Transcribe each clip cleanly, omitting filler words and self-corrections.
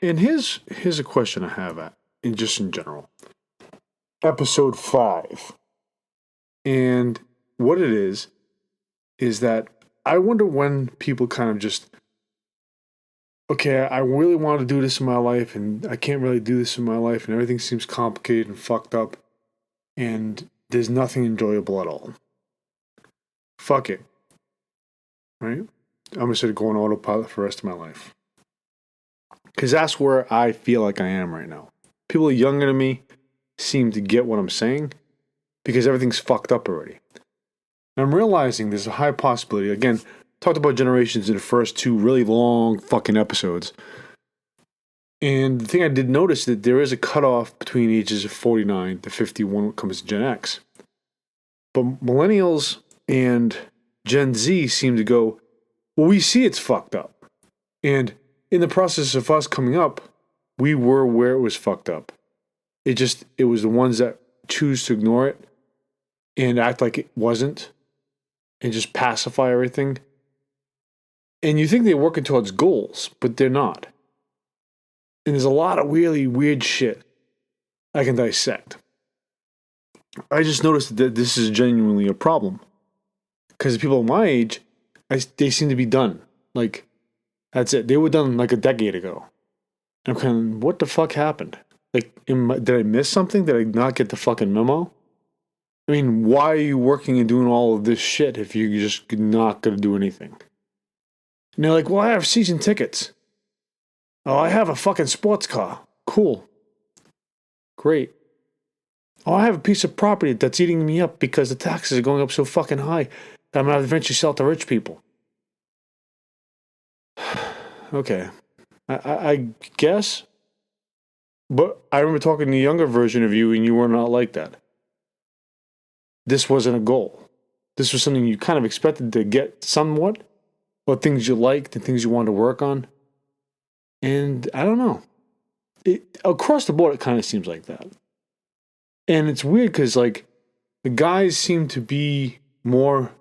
And here's a question I have in general. Episode 5. And what it is that I wonder when people kind of just, okay, I really want to do this in my life and I can't really do this in my life and everything seems complicated and fucked up and there's nothing enjoyable at all. Fuck it. Right? I'm just going to go on autopilot for the rest of my life. Because that's where I feel like I am right now. People younger than me seem to get what I'm saying because everything's fucked up already. And I'm realizing there's a high possibility. Again, talked about generations in the first 2 really long fucking episodes. And the thing I did notice is that there is a cutoff between ages of 49 to 51 when it comes to Gen X. But millennials and Gen Z seem to go, well, we see it's fucked up. And in the process of us coming up, we were where it was fucked up. It was the ones that choose to ignore it and act like it wasn't and just pacify everything. And you think they're working towards goals, but they're not. And there's a lot of really weird shit I can dissect. I just noticed that this is genuinely a problem. Because people my age, they seem to be done. Like, that's it. They were done like a decade ago. I'm kind of, what the fuck happened? Like, did I miss something? Did I not get the fucking memo? I mean, why are you working and doing all of this shit if you're just not going to do anything? And they're like, well, I have season tickets. Oh, I have a fucking sports car. Cool. Great. Oh, I have a piece of property that's eating me up because the taxes are going up so fucking high that I'm going to eventually sell to rich people. Okay. I guess. But I remember talking to the younger version of you and you were not like that. This wasn't a goal. This was something you kind of expected to get somewhat, or things you liked and things you wanted to work on. And I don't know. Across the board, it kind of seems like that. And it's weird because, like, the guys seem to be more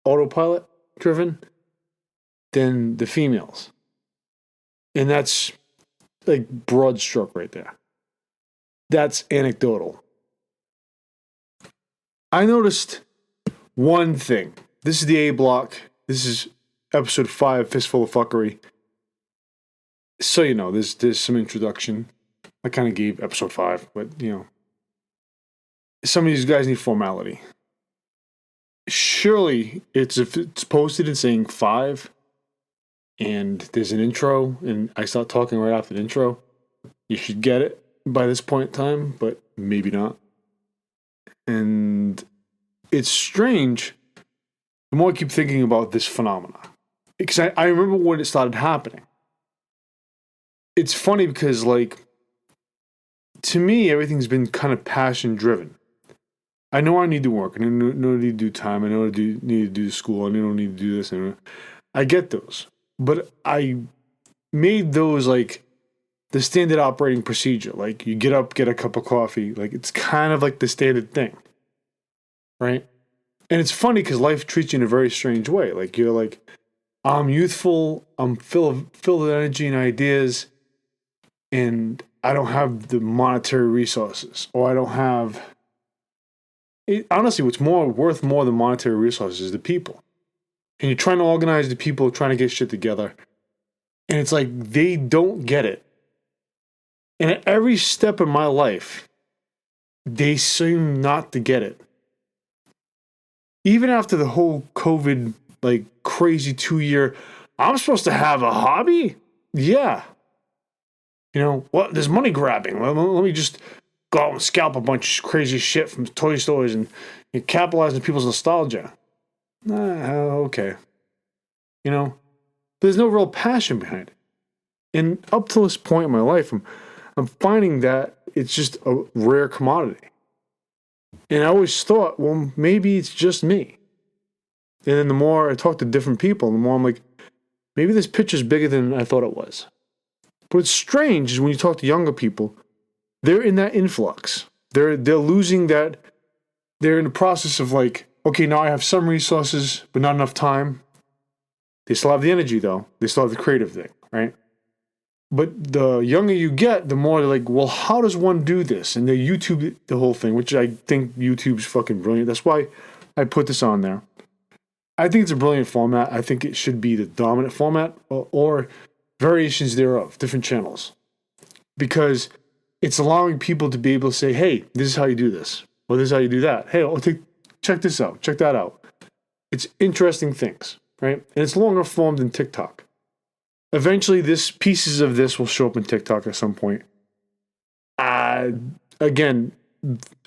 autopilot driven than the females. And that's, like, broad stroke right there. That's anecdotal. I noticed one thing. This is the A block. This is episode 5, Fistful of Fuckery. So, you know, there's some introduction. I kind of gave episode 5, but, you know, some of these guys need formality. Surely, if it's posted and saying 5, and there's an intro, and I start talking right after the intro, you should get it by this point in time, but maybe not. And it's strange the more I keep thinking about this phenomena. Because I remember when it started happening. It's funny because, like, to me, everything's been kind of passion driven. I know I need to work. I know I need to do time. I know I need to do school. I know I need to do this. I get those. But I made those, like, the standard operating procedure. Like, you get up, get a cup of coffee. Like, it's kind of like the standard thing. Right? And it's funny because life treats you in a very strange way. Like, you're like, I'm youthful. I'm filled with energy and ideas. And I don't have the monetary resources. Or I don't have... honestly, what's worth more than monetary resources is the people. And you're trying to organize the people, trying to get shit together. And it's like, they don't get it. And at every step in my life, they seem not to get it. Even after the whole COVID, like, crazy 2-year, I'm supposed to have a hobby? Yeah. You know, well, there's money grabbing. Let me just go out and scalp a bunch of crazy shit from toy stores and capitalize on people's nostalgia. Okay. You know, there's no real passion behind it. And up to this point in my life, I'm finding that it's just a rare commodity. And I always thought, well, maybe it's just me. And then the more I talk to different people, the more I'm like, maybe this picture's bigger than I thought it was. But what's strange is when you talk to younger people, they're in that influx. They're losing that. They're in the process of, like, okay, now I have some resources, but not enough time. They still have the energy, though. They still have the creative thing, right? But the younger you get, the more they're like, well, how does one do this? And they YouTube the whole thing, which I think YouTube's fucking brilliant. That's why I put this on there. I think it's a brilliant format. I think it should be the dominant format or variations thereof, different channels. Because it's allowing people to be able to say, hey, this is how you do this. Or this is how you do that. Hey, check this out. Check that out. It's interesting things, right? And it's longer form than TikTok. Eventually, pieces of this will show up in TikTok at some point. Again,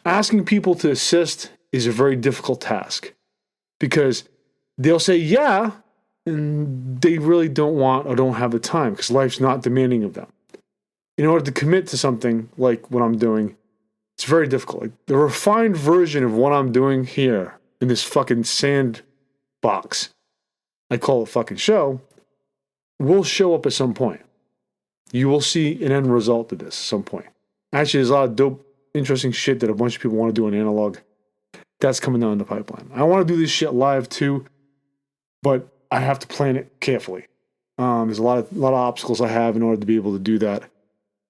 asking people to assist is a very difficult task because they'll say yeah, and they really don't want or don't have the time because life's not demanding of them. In order to commit to something like what I'm doing, it's very difficult. Like the refined version of what I'm doing here in this fucking sandbox, I call it fucking show, will show up at some point. You will see an end result to this at some point. Actually, there's a lot of dope, interesting shit that a bunch of people want to do on analog. That's coming down the pipeline. I want to do this shit live too, but I have to plan it carefully. There's a lot of obstacles I have in order to be able to do that.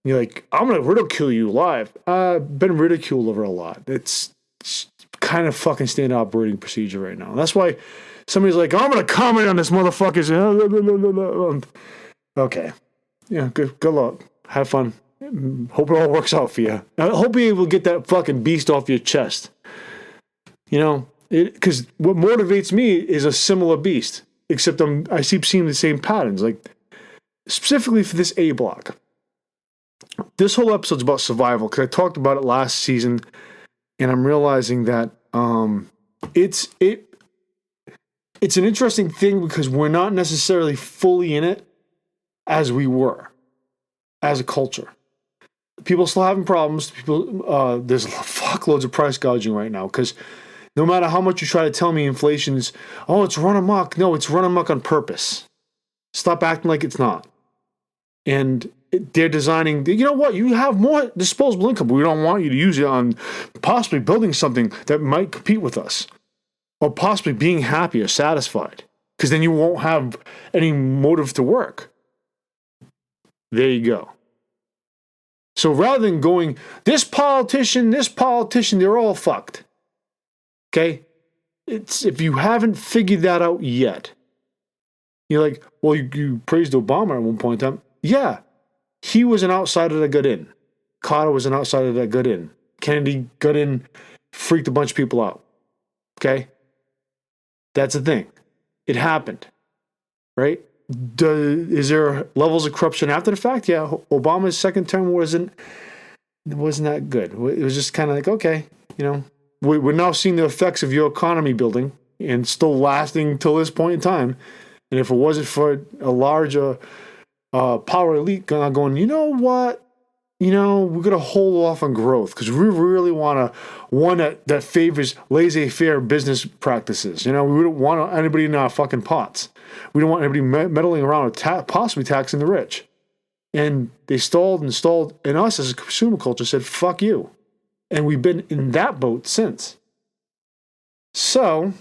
You're like, I'm gonna ridicule you live. I've been ridiculed over a lot. It's kind of fucking standard operating procedure right now. That's why somebody's like, I'm gonna comment on this motherfucker's. Okay, yeah, good luck. Have fun. Hope it all works out for you. I hope you're able to get that fucking beast off your chest. You know, because what motivates me is a similar beast, except I keep seeing the same patterns. Like specifically for this A block. This whole episode's about survival because I talked about it last season, and I'm realizing that it's an interesting thing because we're not necessarily fully in it as we were as a culture. People still having problems. There's fuckloads of price gouging right now because no matter how much you try to tell me inflation's, it's run amok. No, it's run amok on purpose. Stop acting like it's not. And they're designing, you know what, you have more disposable income, but we don't want you to use it on possibly building something that might compete with us or possibly being happy or satisfied because then you won't have any motive to work. There you go. So rather than going, this politician, they're all fucked. Okay? It's if you haven't figured that out yet. You're like, well, you praised Obama at one point in time. Yeah. He was an outsider that got in. Carter was an outsider that got in. Kennedy got in, freaked a bunch of people out. Okay? That's the thing. It happened. Right? Is there levels of corruption after the fact? Yeah. Obama's second term wasn't that good. It was just kind of like, okay, you know, we're now seeing the effects of your economy building and still lasting till this point in time. And if it wasn't for a larger power elite going, you know what? You know, we're going to hold off on growth because we really want one that favors laissez-faire business practices. You know, we don't want anybody in our fucking pots. We don't want anybody meddling around with possibly taxing the rich. And they stalled, and us as a consumer culture said, fuck you. And we've been in that boat since. So,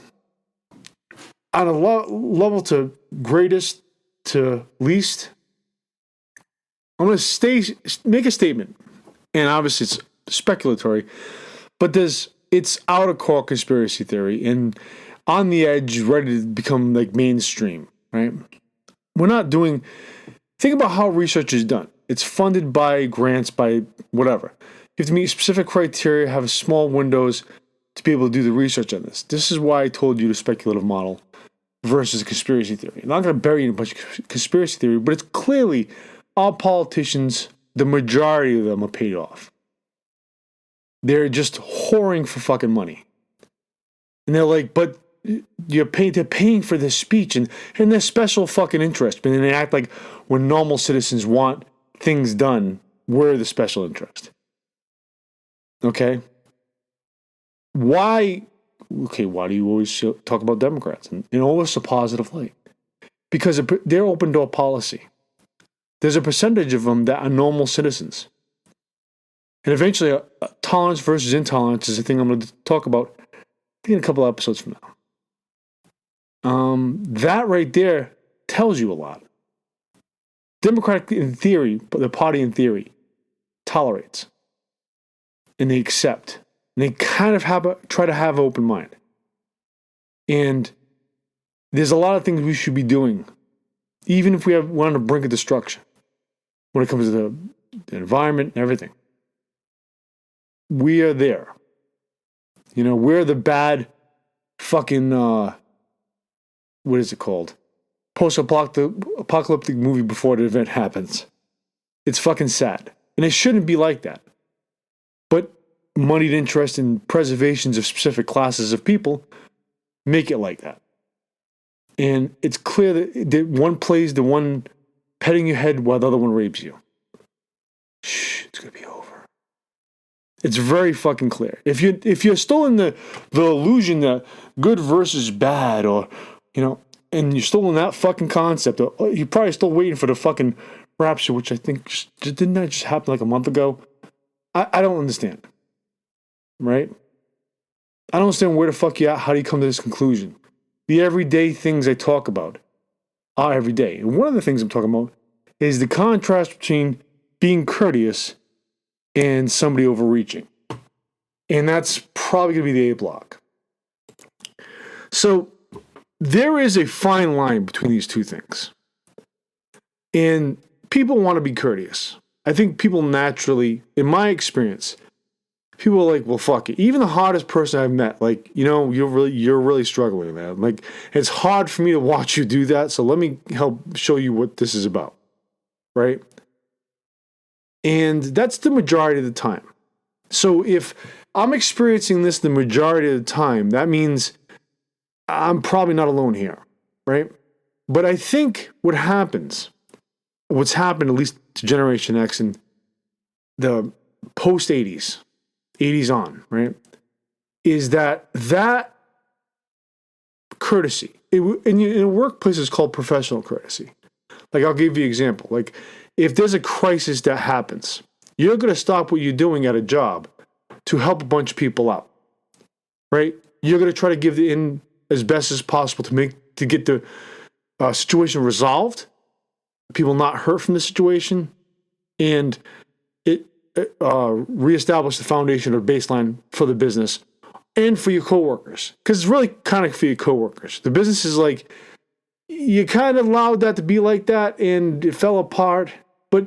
on a level to greatest to least, I'm going to make a statement, and obviously it's speculatory, but it's out of core conspiracy theory and on the edge, ready to become like mainstream, right? We're not doing. Think about how research is done. It's funded by grants, by whatever. You have to meet specific criteria, have small windows to be able to do the research on this. This is why I told you the speculative model versus conspiracy theory. I'm not going to bury you in a bunch of conspiracy theory, but it's clearly all politicians, the majority of them are paid off. They're just whoring for fucking money. And they're like, but they're paying for this speech and their special fucking interest. But then they act like when normal citizens want things done, we're the special interest. Okay? Why do you always talk about Democrats in always a positive light? Because they're open door policy. There's a percentage of them that are normal citizens. And eventually, tolerance versus intolerance is a thing I'm going to talk about in a couple episodes from now. That right there tells you a lot. Democratic in theory, but the party in theory tolerates and they accept. And they kind of try to have an open mind. And there's a lot of things we should be doing, even if we're on the brink of destruction, when it comes to the environment and everything. We are there. You know, we're the bad fucking, what is it called? Post-apocalyptic movie before the event happens. It's fucking sad. And it shouldn't be like that. But moneyed interest in preservations of specific classes of people make it like that. And it's clear that one plays the one petting your head while the other one rapes you. Shh, it's going to be over. It's very fucking clear. If you're still in the illusion that good versus bad, or, you know, and you're still in that fucking concept, or you're probably still waiting for the fucking rapture, which I think didn't that just happen like a month ago? I don't understand. Right? I don't understand where the fuck you at. How do you come to this conclusion? The everyday things I talk about are everyday. And one of the things I'm talking about is the contrast between being courteous and somebody overreaching. And that's probably going to be the A block. So there is a fine line between these two things. And people want to be courteous. I think people naturally, in my experience, people are like, well, fuck it. Even the hardest person I've met, like, you know, you're really struggling, man. Like, it's hard for me to watch you do that, so let me help show you what this is about, right? And that's the majority of the time. So if I'm experiencing this the majority of the time, that means I'm probably not alone here, right? But I think what's happened, at least to Generation X and the post-80s, 80s on, right, is that courtesy, in a workplace is called professional courtesy. Like, I'll give you an example. Like, if there's a crisis that happens, you're going to stop what you're doing at a job to help a bunch of people out, right? You're going to try to give in as best as possible to get the situation resolved, people not hurt from the situation, and reestablish the foundation or baseline for the business and for your coworkers. Because it's really kind of for your coworkers. The business is like, you kind of allowed that to be like that and it fell apart, but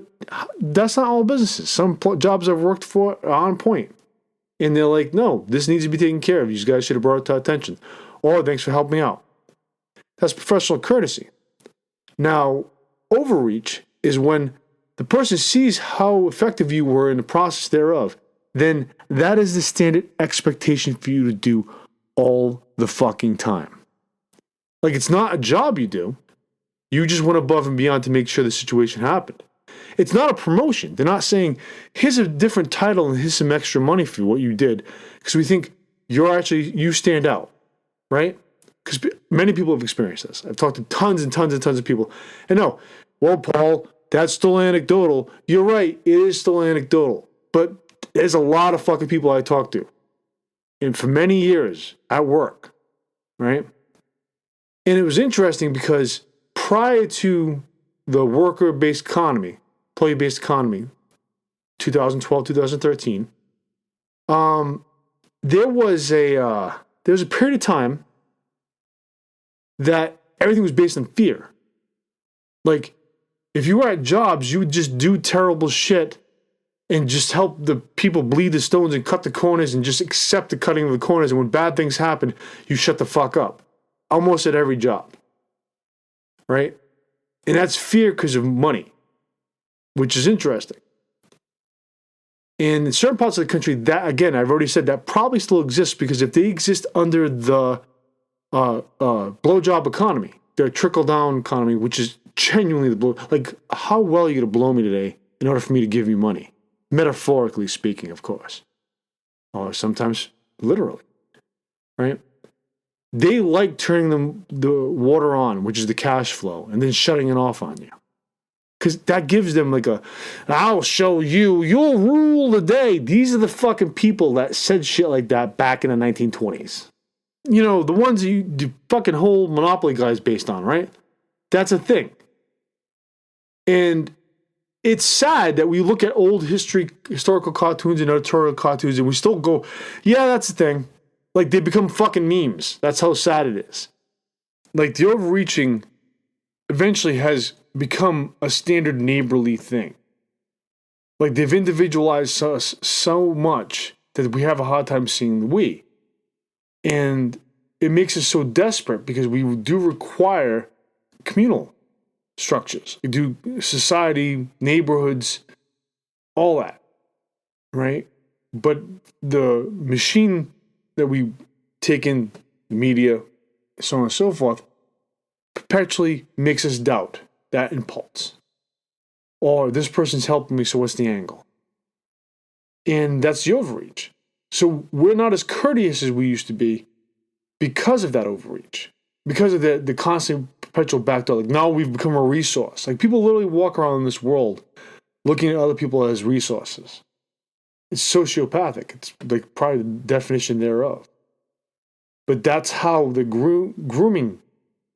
that's not all businesses. Some jobs I've worked for are on point. And they're like, no, this needs to be taken care of. You guys should have brought it to our attention. Or thanks for helping me out. That's professional courtesy. Now, overreach is when the person sees how effective you were in the process thereof, then that is the standard expectation for you to do all the fucking time. Like, it's not a job you do. You just went above and beyond to make sure the situation happened. It's not a promotion. They're not saying, here's a different title and here's some extra money for what you did. Because we think you stand out, right? Because many people have experienced this. I've talked to tons and tons and tons of people. And no, well, Paul, that's still anecdotal. You're right, it is still anecdotal. But there's a lot of fucking people I talk to. And for many years at work, right? And it was interesting because prior to the worker-based economy, employee-based economy, 2012, 2013, there was a period of time that everything was based on fear. Like, if you were at jobs, you would just do terrible shit and just help the people bleed the stones and cut the corners and just accept the cutting of the corners. And when bad things happen, you shut the fuck up. Almost at every job. Right? And that's fear because of money, which is interesting. And in certain parts of the country, that, again, I've already said that probably still exists, because if they exist under the blowjob economy, the trickle-down economy, which is genuinely the blow. Like, how well are you going to blow me today in order for me to give you money? Metaphorically speaking, of course. Or sometimes literally. Right? They like turning the water on, which is the cash flow, and then shutting it off on you. Because that gives them like I'll show you, you'll rule the day. These are the fucking people that said shit like that back in the 1920s. You know, the ones you fucking whole Monopoly guys based on, right? That's a thing. And it's sad that we look at old historical cartoons and editorial cartoons and we still go, yeah, that's the thing. Like, they become fucking memes. That's how sad it is. Like, the overreaching eventually has become a standard neighborly thing. Like, they've individualized us so much that we have a hard time seeing the we. And it makes us so desperate because we do require communal structures. We do society, neighborhoods, all that, right? But the machine that we take in, the media, so on and so forth, perpetually makes us doubt that impulse. Or this person's helping me, so what's the angle? And that's the overreach. So we're not as courteous as we used to be because of that overreach. Because of the constant perpetual backdoor. Like, now we've become a resource. Like, people literally walk around in this world looking at other people as resources. It's sociopathic. It's like probably the definition thereof. But that's how they're grooming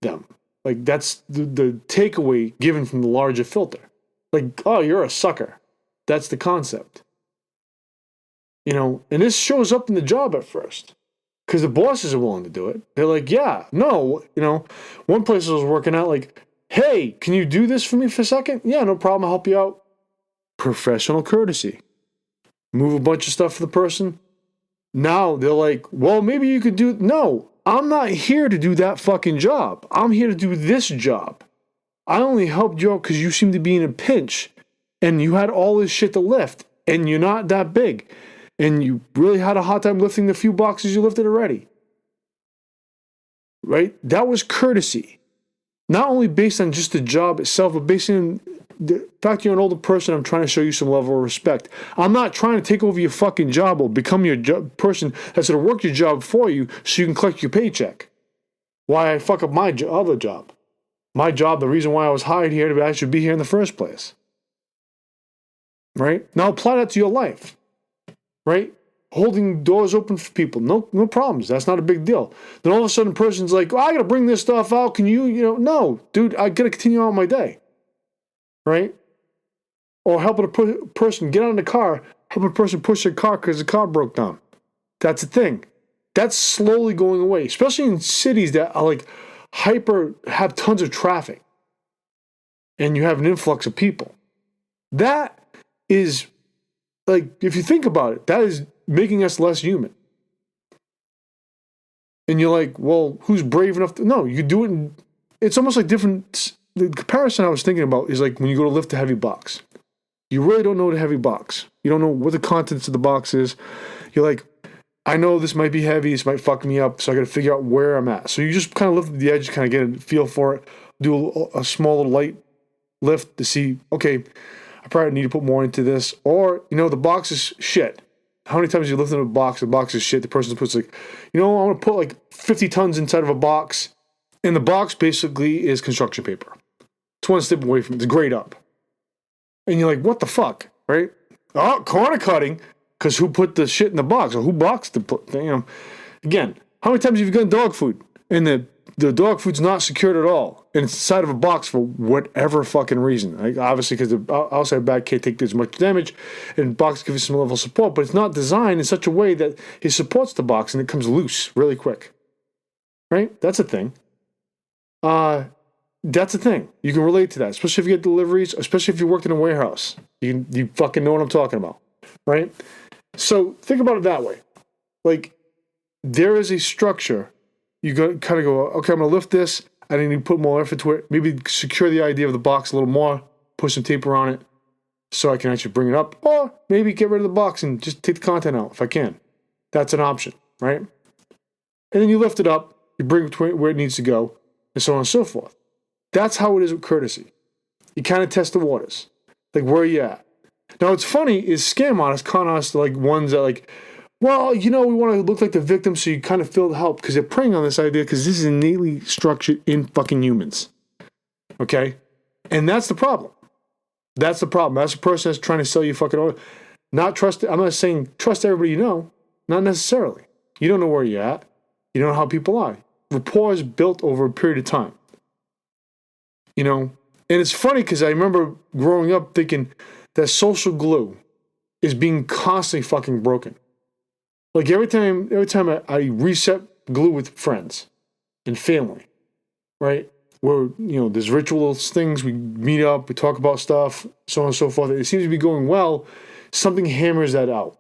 them. Like, that's the takeaway given from the larger filter. Like, oh, you're a sucker. That's the concept. You know, and this shows up in the job at first. Because the bosses are willing to do it. They're like, yeah, no, you know, one place I was working at, like, hey, can you do this for me for a second? Yeah, no problem, I'll help you out. Professional courtesy. Move a bunch of stuff for the person. Now they're like, well, maybe you could do, no, I'm not here to do that fucking job. I'm here to do this job. I only helped you out because you seem to be in a pinch and you had all this shit to lift and you're not that big. And you really had a hard time lifting the few boxes you lifted already. Right? That was courtesy. Not only based on just the job itself, but based on the fact you're an older person, I'm trying to show you some level of respect. I'm not trying to take over your fucking job or become your person that's going to work your job for you so you can collect your paycheck. Why I fuck up my other job. My job, the reason why I was hired here, I should be here in the first place. Right? Now apply that to your life. Right? Holding doors open for people. No problems. That's not a big deal. Then all of a sudden, a person's like, oh, I got to bring this stuff out. Can you, no, dude, I got to continue on my day. Right? Or helping a person get out of the car, helping a person push their car because the car broke down. That's a thing. That's slowly going away, especially in cities that are like have tons of traffic and you have an influx of people. That is, like, if you think about it, that is making us less human. And you're like, well, who's brave enough to... No, you do it it's almost like different... The comparison I was thinking about is like when you go to lift a heavy box. You really don't know the heavy box. You don't know what the contents of the box is. You're like, I know this might be heavy, this might fuck me up, so I got to figure out where I'm at. So you just kind of lift the edge, kind of get a feel for it, do a small little light lift to see, okay, I probably need to put more into this. Or, the box is shit. How many times you lift in a box, the box is shit, the person puts like, I want to put like 50 tons inside of a box, and the box basically is construction paper. It's one step away from it, it's grade up. And you're like, what the fuck, right? Oh, corner cutting, because who put the shit in the box, or who boxed the thing, Again, how many times have you gotten dog food, and the dog food's not secured at all, and it's inside of a box for whatever fucking reason. Like, obviously, because the outside bag can't take as much damage, and the box gives you some level of support, but it's not designed in such a way that it supports the box and it comes loose really quick. Right? That's a thing. That's a thing. You can relate to that, especially if you get deliveries, especially if you worked in a warehouse. You fucking know what I'm talking about. Right? So think about it that way. Like, there is a structure. You kind of go, okay, I'm going to lift this. I need to put more effort to it. Maybe secure the idea of the box a little more. Put some tape around it so I can actually bring it up. Or maybe get rid of the box and just take the content out if I can. That's an option, right? And then you lift it up. You bring it where it needs to go. And so on and so forth. That's how it is with courtesy. You kind of test the waters. Like, where are you at? Now, what's funny is scam artists, con artists, like ones that like, well, we want to look like the victim, so you kind of feel the help because they're preying on this idea because this is innately structured in fucking humans. Okay? And that's the problem. That's the problem. That's the person that's trying to sell you fucking oil. Not trust. I'm not saying trust everybody you know. Not necessarily. You don't know where you're at. You don't know how people are. Rapport is built over a period of time. And it's funny because I remember growing up thinking that social glue is being constantly fucking broken. Like every time I reset glue with friends and family, right? Where, there's rituals, things, we meet up, we talk about stuff, so on and so forth. It seems to be going well. Something hammers that out.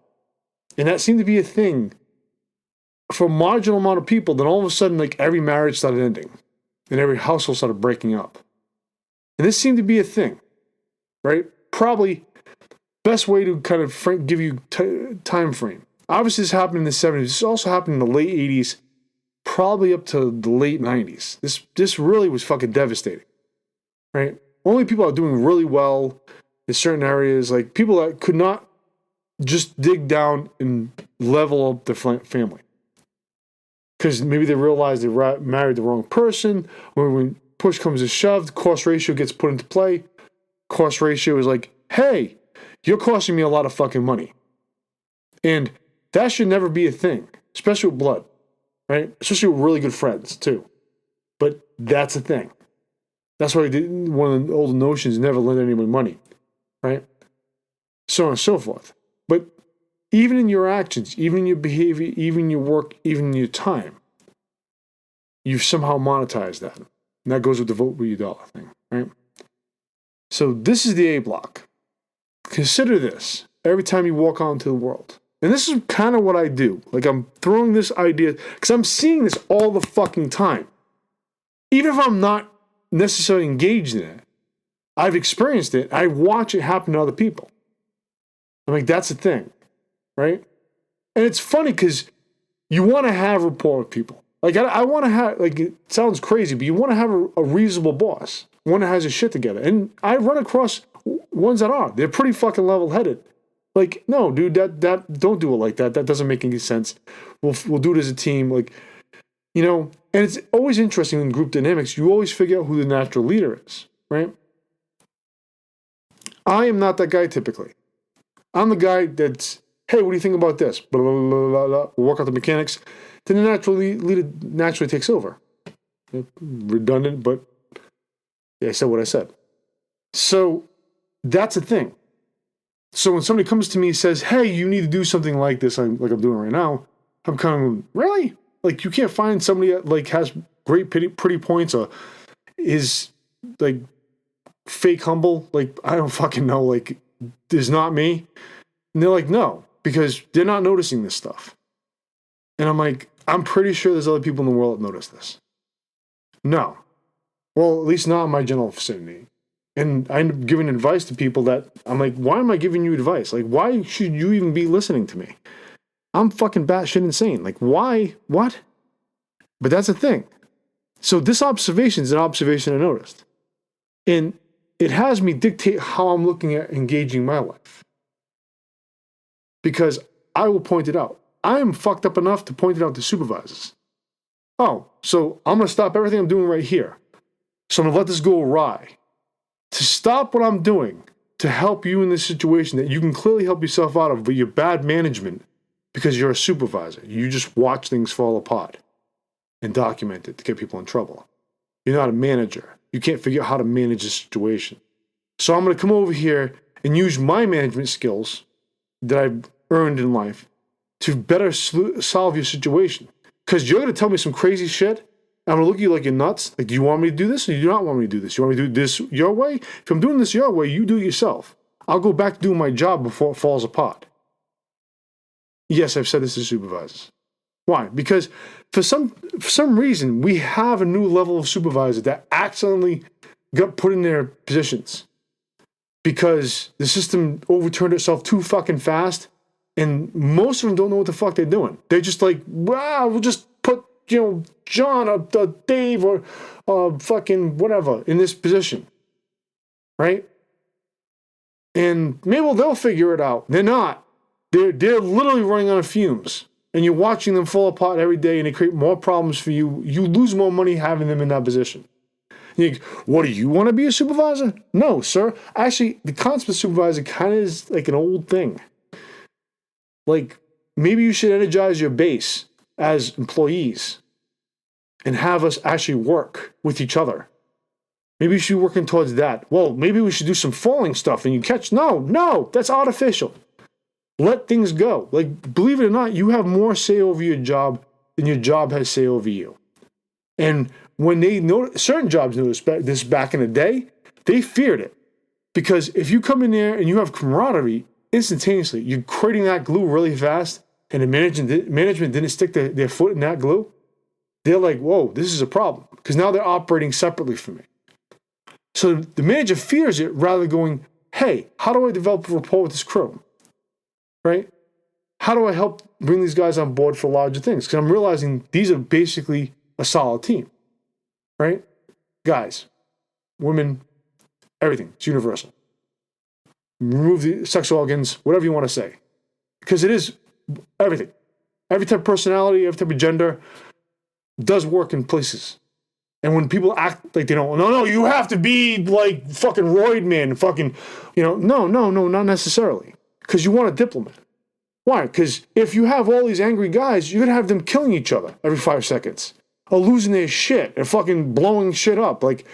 And that seemed to be a thing for a marginal amount of people. Then all of a sudden, like every marriage started ending and every household started breaking up. And this seemed to be a thing, right? Probably best way to kind of give you time frame. Obviously, this happened in the 70s. This also happened in the late 80s, probably up to the late 90s. This really was fucking devastating, right? Only people are doing really well in certain areas, like people that could not just dig down and level up their family. Because maybe they realized they married the wrong person, or when push comes to shove, cost ratio gets put into play. Cost ratio is like, hey, you're costing me a lot of fucking money. And that should never be a thing, especially with blood, right? Especially with really good friends, too. But that's a thing. That's why one of the old notions, never lend anyone money, right? So on and so forth. But even in your actions, even in your behavior, even in your work, even in your time, you've somehow monetized that. And that goes with the vote with your dollar thing, right? So this is the A block. Consider this every time you walk out into the world. And this is kind of what I do. Like I'm throwing this idea, because I'm seeing this all the fucking time. Even if I'm not necessarily engaged in it, I've experienced it. I watch it happen to other people. I'm like, that's the thing, right? And it's funny because you want to have rapport with people. Like I want to have, like it sounds crazy, but you want to have a reasonable boss, one that has his shit together. And I run across ones that are. They're pretty fucking level-headed. Like, no, dude, that don't do it like that. That doesn't make any sense. We'll do it as a team. Like, and it's always interesting in group dynamics. You always figure out who the natural leader is, right? I am not that guy typically. I'm the guy that's, hey, what do you think about this? Blah, blah, blah, blah, blah. We'll work out the mechanics. Then the natural leader naturally takes over. Redundant, but I said what I said. So that's a thing. So when somebody comes to me and says, hey, you need to do something like this, like I'm doing right now, I'm kind of, really? Like, you can't find somebody that, like, has great, pretty points or is, like, fake humble? Like, I don't fucking know. Like, is not me. And they're like, no, because they're not noticing this stuff. And I'm like, I'm pretty sure there's other people in the world that notice this. No. Well, at least not in my general vicinity. And I end up giving advice to people that I'm like, why am I giving you advice? Like, why should you even be listening to me? I'm fucking batshit insane. Like, why? What? But that's the thing. So this observation is an observation I noticed. And it has me dictate how I'm looking at engaging my life. Because I will point it out. I am fucked up enough to point it out to supervisors. Oh, so I'm going to stop everything I'm doing right here. So I'm going to let this go awry. To stop what I'm doing, to help you in this situation that you can clearly help yourself out of, but you're bad management because you're a supervisor. You just watch things fall apart and document it to get people in trouble. You're not a manager. You can't figure out how to manage a situation. So I'm going to come over here and use my management skills that I've earned in life to better solve your situation. Because you're going to tell me some crazy shit. I'm going to look at you like you're nuts. Like, do you want me to do this or do you not want me to do this? You want me to do this your way? If I'm doing this your way, you do it yourself. I'll go back to doing my job before it falls apart. Yes, I've said this to supervisors. Why? Because for some reason, we have a new level of supervisor that accidentally got put in their positions because the system overturned itself too fucking fast, and most of them don't know what the fuck they're doing. They're just like, wow, we'll just put, John or Dave or fucking whatever in this position, right? And maybe they'll figure it out. They're not. They're literally running on fumes. And you're watching them fall apart every day, and they create more problems for you. You lose more money having them in that position. You think, what, do you want to be a supervisor? No, sir. Actually, the concept of supervisor kind of is like an old thing. Like, maybe you should energize your base as employees and have us actually work with each other Maybe you should be working towards that. Well, maybe we should do some falling stuff and you catch. No, that's artificial. Let things go. Like, believe it or not, you have more say over your job than your job has say over you. And when they know certain jobs noticed this back in the day, they feared it. Because if you come in there and you have camaraderie, instantaneously, you're creating that glue really fast, and the management didn't stick their foot in that glue, they're like, whoa, this is a problem. Because now they're operating separately from me. So the manager fears it rather than going, hey, how do I develop a rapport with this crew? Right? How do I help bring these guys on board for larger things? Because I'm realizing these are basically a solid team. Right? Guys, women, everything. It's universal. Remove the sex organs, whatever you want to say. Because it is everything. Every type of personality, every type of gender does work in places. And when people act like they don't, no, you have to be like fucking Roid Man, fucking, no, not necessarily. Because you want a diplomat. Why? Because if you have all these angry guys, you're going to have them killing each other every 5 seconds. Or losing their shit and fucking blowing shit up. Like,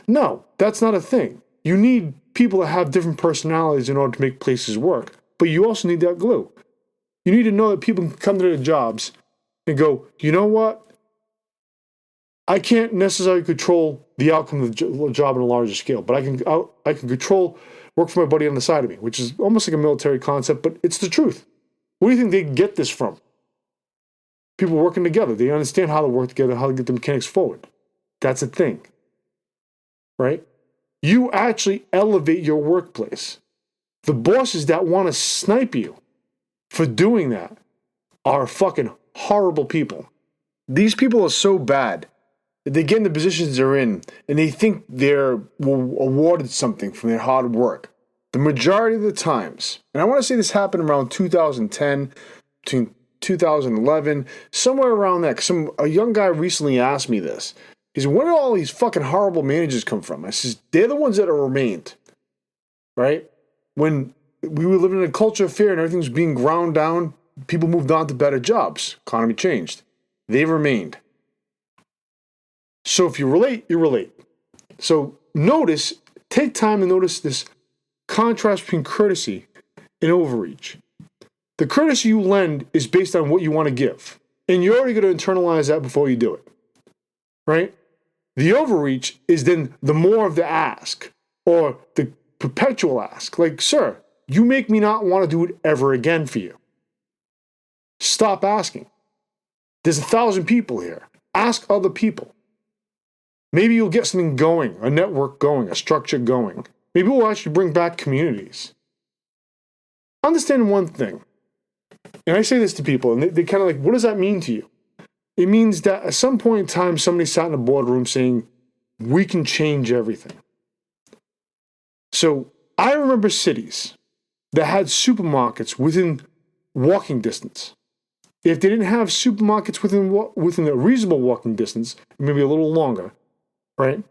no, that's not a thing. You need people that have different personalities in order to make places work. But you also need that glue. You need to know that people can come to their jobs and go, you know what? I can't necessarily control the outcome of the job on a larger scale, but I can control work for my buddy on the side of me, which is almost like a military concept, but it's the truth. Where do you think they get this from? People working together. They understand how to work together, how to get the mechanics forward. That's a thing. Right? You actually elevate your workplace. The bosses that want to snipe you for doing that are fucking horrible people. These people are so bad. They get in the positions they're in, and they think they're awarded something from their hard work. The majority of the times, and I want to say this happened around 2010, between 2011, somewhere around that. Because a young guy recently asked me this. He said, where do all these fucking horrible managers come from? I says, they're the ones that have remained. Right? When we were living in a culture of fear and everything was being ground down, people moved on to better jobs. Economy changed. They've remained. So if you relate, you relate. So take time to notice this contrast between courtesy and overreach. The courtesy you lend is based on what you want to give. And you're already going to internalize that before you do it. Right? The overreach is then the more of the ask or the perpetual ask. Like, sir, you make me not want to do it ever again for you. Stop asking. There's 1,000 people here. Ask other people. Maybe you'll get something going, a network going, a structure going. Maybe we'll actually bring back communities. Understand one thing, and I say this to people, and they kind of like, what does that mean to you? It means that at some point in time, somebody sat in a boardroom saying, we can change everything. So I remember cities that had supermarkets within walking distance. If they didn't have supermarkets within a reasonable walking distance, maybe a little longer, right?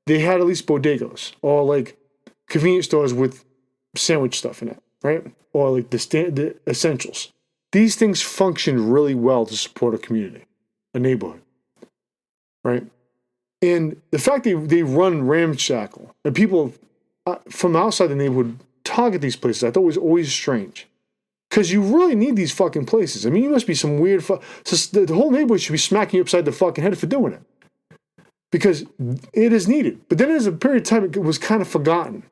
They had at least bodegas or like convenience stores with sandwich stuff in it, right? Or like the essentials. These things function really well to support a community, a neighborhood, right? And the fact they run ramshackle and people from outside the neighborhood target these places, I thought was always strange. Because you really need these fucking places. I mean, you must be some weird... the whole neighborhood should be smacking you upside the fucking head for doing it. Because it is needed. But then there's a period of time it was kind of forgotten.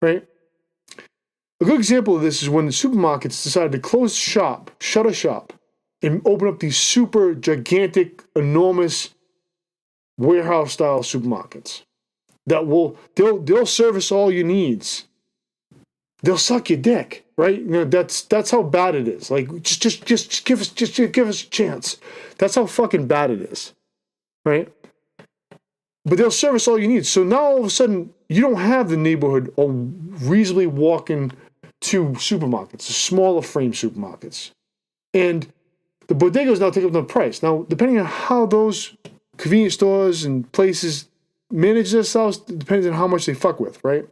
Right? A good example of this is when the supermarkets decided to close shop, shut a shop, and open up these super gigantic, enormous warehouse-style supermarkets. They'll service all your needs. They'll suck your dick, right? You know, that's how bad it is. Like, just give us a chance. That's how fucking bad it is, right? But they'll service all you need. So now all of a sudden, you don't have the neighborhood or reasonably walking to supermarkets, the smaller frame supermarkets. And the bodegas now take up the price. Now, depending on how those convenience stores and places manage themselves, depends on how much they fuck with, right?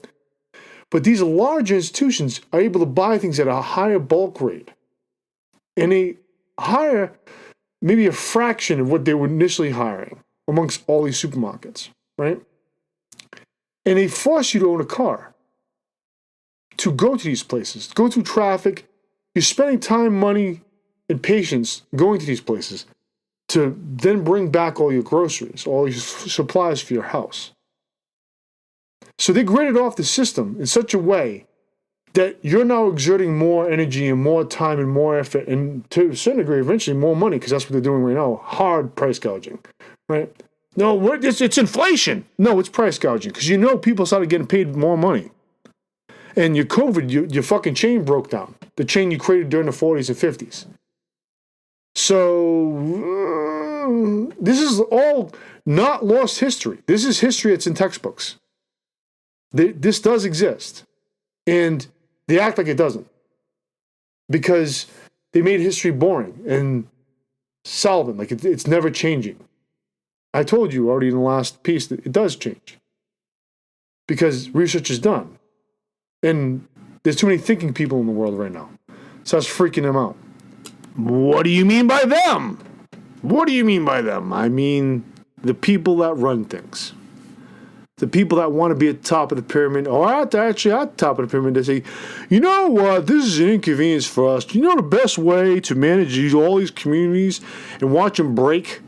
But these large institutions are able to buy things at a higher bulk rate. And they hire maybe a fraction of what they were initially hiring amongst all these supermarkets, right? And they force you to own a car to go to these places, go through traffic. You're spending time, money, and patience going to these places to then bring back all your groceries, all your supplies for your house. So they graded off the system in such a way that you're now exerting more energy and more time and more effort, and to a certain degree, eventually more money, because that's what they're doing right now, hard price gouging, right? No, it's inflation. No, it's price gouging, because people started getting paid more money. And your COVID, your fucking chain broke down. The chain you created during the 40s and 50s. So, this is all not lost history. This is history that's in textbooks. This does exist. And they act like it doesn't. Because they made history boring and solvent. Like it's never changing. I told you already in the last piece that it does change. Because research is done. And there's too many thinking people in the world right now. So that's freaking them out. What do you mean by them? What do you mean by them? I mean the people that run things. The people that want to be at the top of the pyramid, or actually at the top of the pyramid, they say, you know what, this is an inconvenience for us. Do you know the best way to manage all these communities and watch them break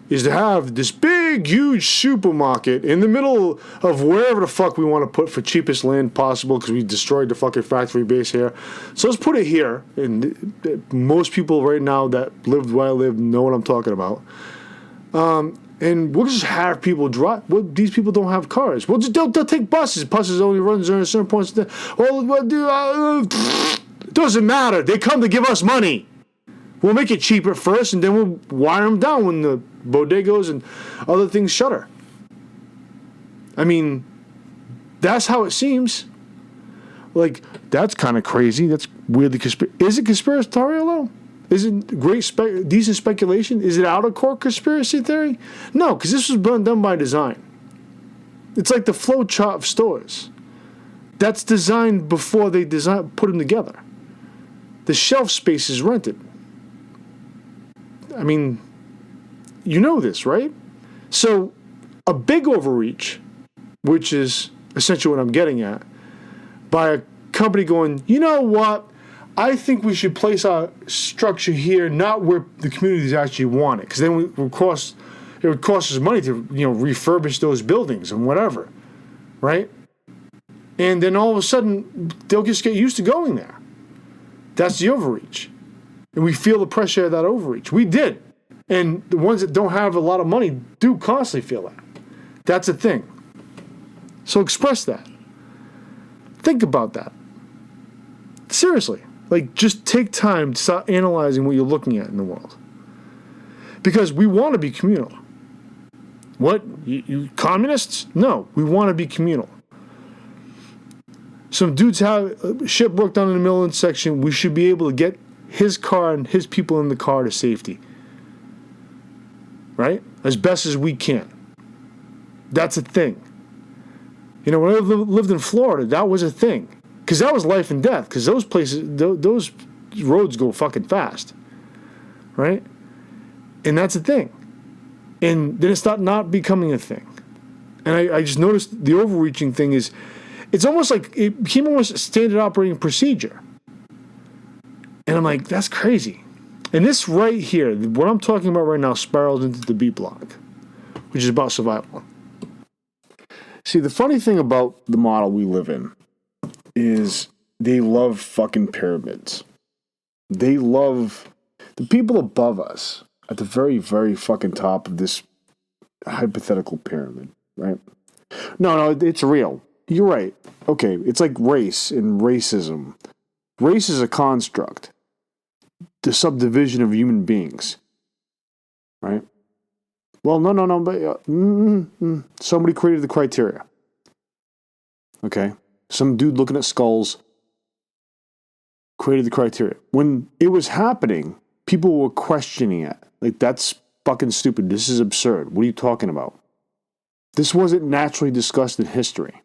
is to have this big, huge supermarket in the middle of wherever the fuck we want to put for cheapest land possible because we destroyed the fucking factory base here. So let's put it here. And most people right now that live where I live know what I'm talking about. And we'll just have people drive. Well, these people don't have cars. They'll take buses. Buses only run during certain points. It doesn't matter. They come to give us money. We'll make it cheaper first, and then we'll wire them down when the bodegas and other things shutter. I mean, that's how it seems. Like, that's kind of crazy. That's weirdly Is it conspiratorial, though? Is it decent speculation? Is it out of court conspiracy theory? No, because this was done by design. It's like the flow chart of stores. That's designed before they put them together. The shelf space is rented. I mean, you know this, right? So a big overreach, which is essentially what I'm getting at, by a company going, you know what? I think we should place our structure here, not where the communities actually want it, because then it would cost us money to refurbish those buildings and whatever, right? And then all of a sudden they'll just get used to going there. That's the overreach, and we feel the pressure of that overreach. We did, and the ones that don't have a lot of money do constantly feel that. That's a thing. So express that. Think about that. Seriously. Like, just take time to start analyzing what you're looking at in the world. Because we want to be communal. What? You communists? No, we want to be communal. Some dudes have shit broke down in the middle intersection. We should be able to get his car and his people in the car to safety. Right? As best as we can. That's a thing. When I lived in Florida, that was a thing. Because that was life and death. Because those places, those roads go fucking fast. Right? And that's a thing. And then it stopped not becoming a thing. And I just noticed the overreaching thing is, it's almost like it became almost a standard operating procedure. And I'm like, that's crazy. And this right here, what I'm talking about right now, spirals into the B block, which is about survival. See, the funny thing about the model we live in is they love fucking pyramids. They love the people above us at the very, very fucking top of this hypothetical pyramid, right? No, it's real. You're right. Okay, it's like race and racism. Race is a construct, the subdivision of human beings, right? Well, no, but somebody created the criteria. Okay? Some dude looking at skulls created the criteria. When it was happening, people were questioning it. Like, that's fucking stupid. This is absurd. What are you talking about? This wasn't naturally discussed in history.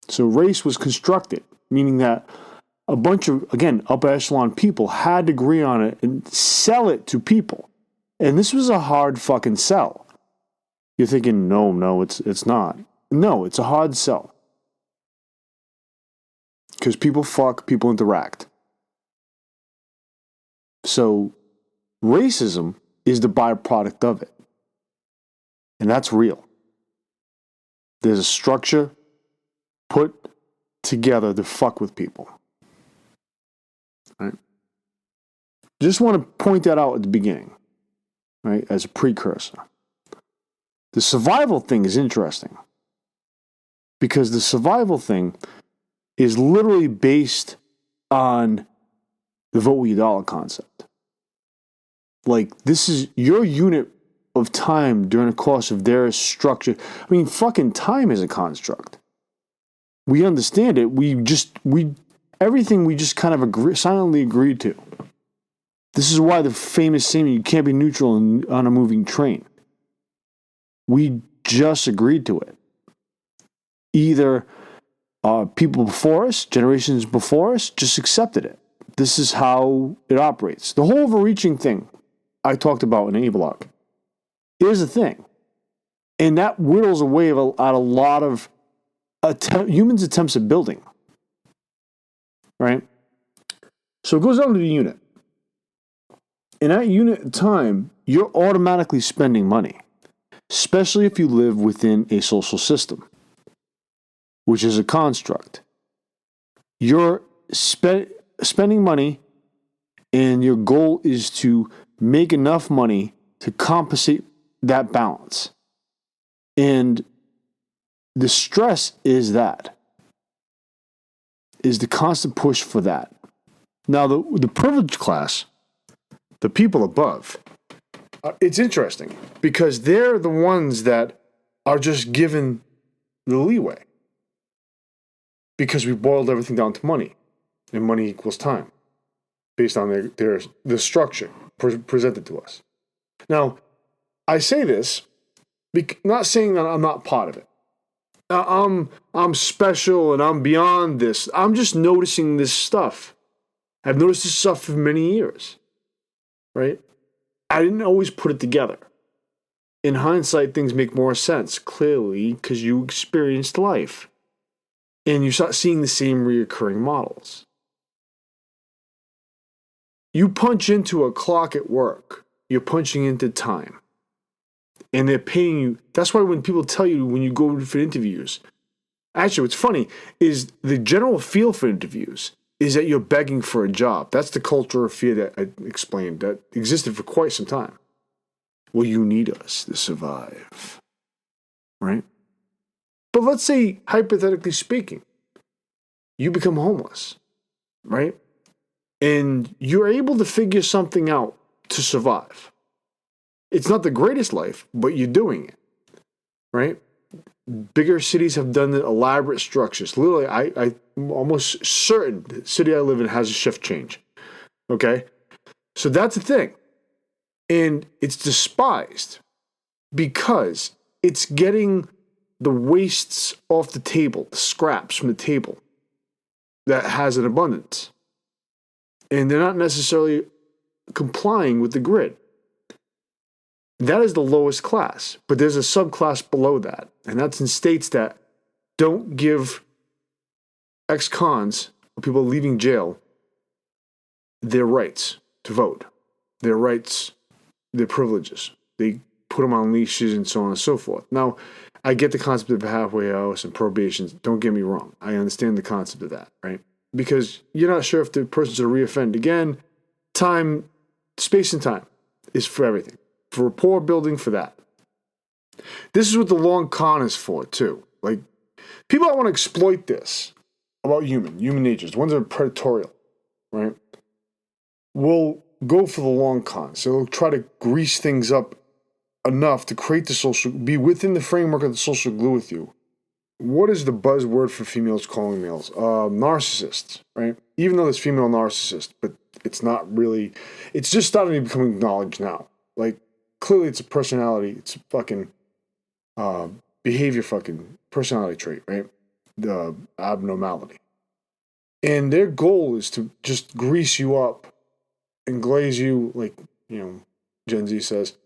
So race was constructed, meaning that a bunch of, again, upper echelon people had to agree on it and sell it to people. And this was a hard fucking sell. You're thinking, no, it's not. No, it's a hard sell. Because people fuck, people interact. So racism is the byproduct of it. And that's real. There's a structure put together to fuck with people. Right? Just want to point that out at the beginning, right, as a precursor. The survival thing is interesting because the survival thing is literally based on the vote with your dollar concept. Like, this is your unit of time during the course of their structure. I mean, fucking time is a construct. We understand it. Everything we just kind of silently agreed to. This is why the famous saying, you can't be neutral on a moving train. We just agreed to it. Either people before us, generations before us, just accepted it. This is how it operates. The whole overreaching thing I talked about in A block is a thing. And that whittles away at a lot of humans' attempts at building. Right? So it goes down to the unit. In that unit of time, you're automatically spending money, especially if you live within a social system, which is a construct. You're spending money, and your goal is to make enough money to compensate that balance. And the stress is the constant push for that. Now, the privileged class, the people above, it's interesting because they're the ones that are just given the leeway because we boiled everything down to money, and money equals time based on the structure presented to us. Now, I say this, not saying that I'm not part of it. I'm special and I'm beyond this. I'm just noticing this stuff. I've noticed this stuff for many years. Right? I didn't always put it together. In hindsight, things make more sense, clearly, because you experienced life. And you start seeing the same reoccurring models. You punch into a clock at work, you're punching into time. And they're paying you. That's why when people tell you when you go for interviews, actually, what's funny is the general feel for interviews is that you're begging for a job. That's the culture of fear that I explained that existed for quite some time. Well, you need us to survive, right? But let's say, hypothetically speaking, you become homeless, right? And you're able to figure something out to survive. It's not the greatest life, but you're doing it, right? Bigger cities have done elaborate structures. Literally, I'm almost certain the city I live in has a shift change. Okay? So that's the thing. And it's despised because it's getting the wastes off the table, the scraps from the table that has an abundance. And they're not necessarily complying with the grid. That is the lowest class, but there's a subclass below that, and that's in states that don't give ex-cons, or people leaving jail, their rights to vote, their rights, their privileges. They put them on leashes and so on and so forth. Now, I get the concept of a halfway house and probations. Don't get me wrong. I understand the concept of that, right? Because you're not sure if the person's going to reoffend again. Time, space and time is for everything. For rapport building, for that. This is what the long con is for, too. Like, people that want to exploit this about human nature, the ones that are predatorial, right, will go for the long con. So they'll try to grease things up enough to create the social, be within the framework of the social glue with you. What is the buzzword for females calling males? Narcissists, right? Even though there's female narcissists, but it's not really, it's just starting to become acknowledged now. Like, clearly it's a personality, it's a fucking behavior fucking personality trait, right? The abnormality. And their goal is to just grease you up and glaze you, like, Gen Z says.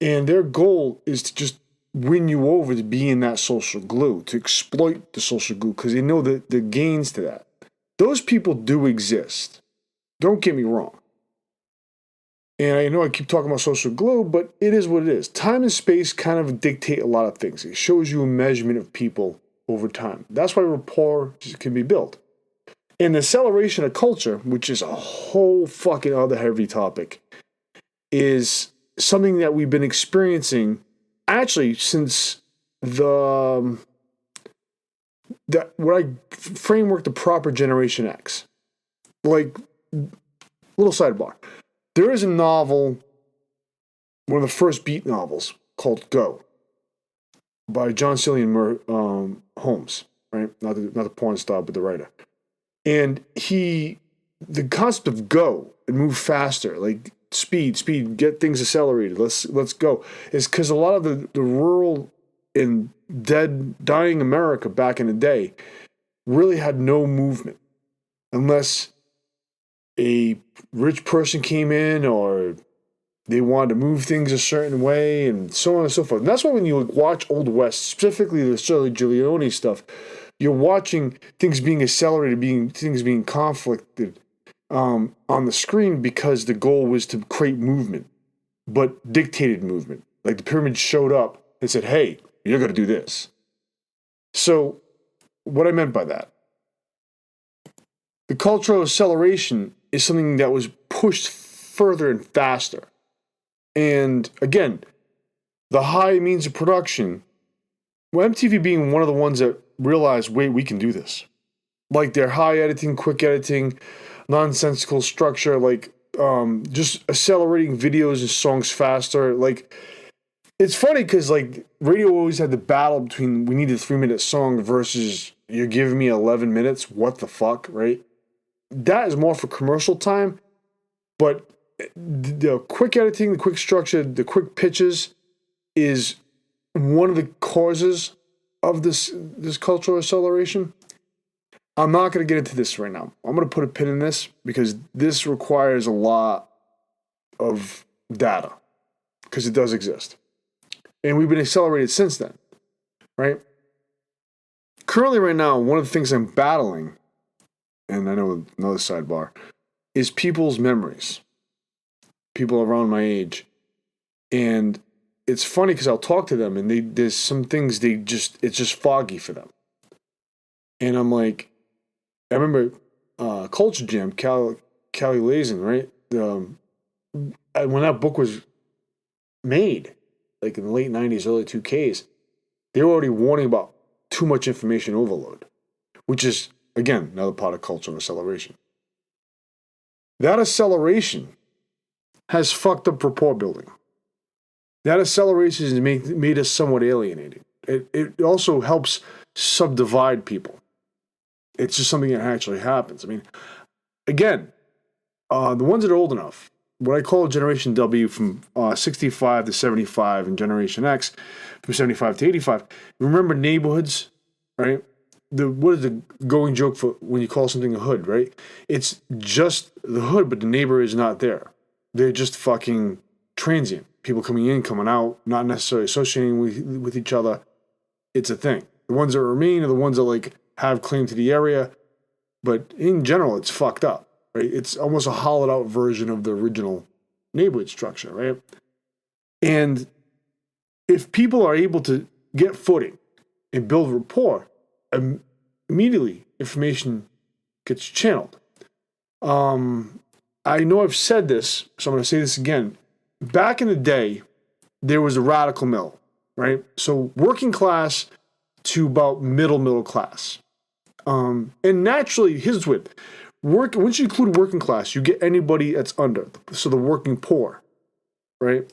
And their goal is to just win you over to be in that social glue, to exploit the social glue, because they know the gains to that. Those people do exist. Don't get me wrong. And I know I keep talking about social glue, but it is what it is. Time and space kind of dictate a lot of things. It shows you a measurement of people over time. That's why rapport can be built. And the acceleration of culture, which is a whole fucking other heavy topic, is something that we've been experiencing actually since what I framework the proper Generation X. Like, little sidebar. There is a novel, one of the first beat novels, called Go, by John Cillian Holmes, right? Not the porn star, but the writer. And the concept of go and move faster, like speed, get things accelerated, let's go, is because a lot of the rural and dying America back in the day really had no movement unless a rich person came in or they wanted to move things a certain way and so on and so forth. And that's why when you watch Old West, specifically the Shirley Giuliani stuff, you're watching things being accelerated, things being conflicted on the screen because the goal was to create movement, but dictated movement. Like the pyramids showed up and said, hey, you're going to do this. So what I meant by that, the cultural acceleration is something that was pushed further and faster. And again, the high means of production, well, MTV being one of the ones that realized, wait, we can do this. Like their high editing, quick editing, nonsensical structure, like just accelerating videos and songs faster. Like, it's funny because like radio always had the battle between we need a 3-minute song versus you're giving me 11 minutes. What the fuck, right? That is more for commercial time, but the quick editing, the quick structure, the quick pitches is one of the causes of this cultural acceleration. I'm not going to get into this right now. I'm going to put a pin in this because this requires a lot of data because it does exist. And we've been accelerated since then, right? Currently right now, one of the things I'm battling, and I know another sidebar, is people's memories. People around my age. And it's funny because I'll talk to them and there's some things it's just foggy for them. And I'm like, I remember Culture Jam, Callie Lazen, right? When that book was made, like in the late 90s, early 2000s, they were already warning about too much information overload, which is, again, another part of cultural acceleration. That acceleration has fucked up rapport building. That acceleration has made us somewhat alienated. It also helps subdivide people. It's just something that actually happens. I mean, again, the ones that are old enough, what I call Generation W from 65 to 75 and Generation X from 75 to 85, remember neighborhoods, right? What is the going joke for when you call something a hood, right? It's just the hood, but the neighbor is not there. They're just fucking transient. People coming in, coming out, not necessarily associating with each other. It's a thing. The ones that remain are the ones that like have claim to the area, but in general, it's fucked up, right? It's almost a hollowed out version of the original neighborhood structure, right? And if people are able to get footing and build rapport, immediately information gets channeled. I know I've said this, so I'm going to say this again. Back in the day, there was a radical middle, right? So working class to about middle class. And naturally, here's what. Once you include working class, you get anybody that's under. So the working poor, right?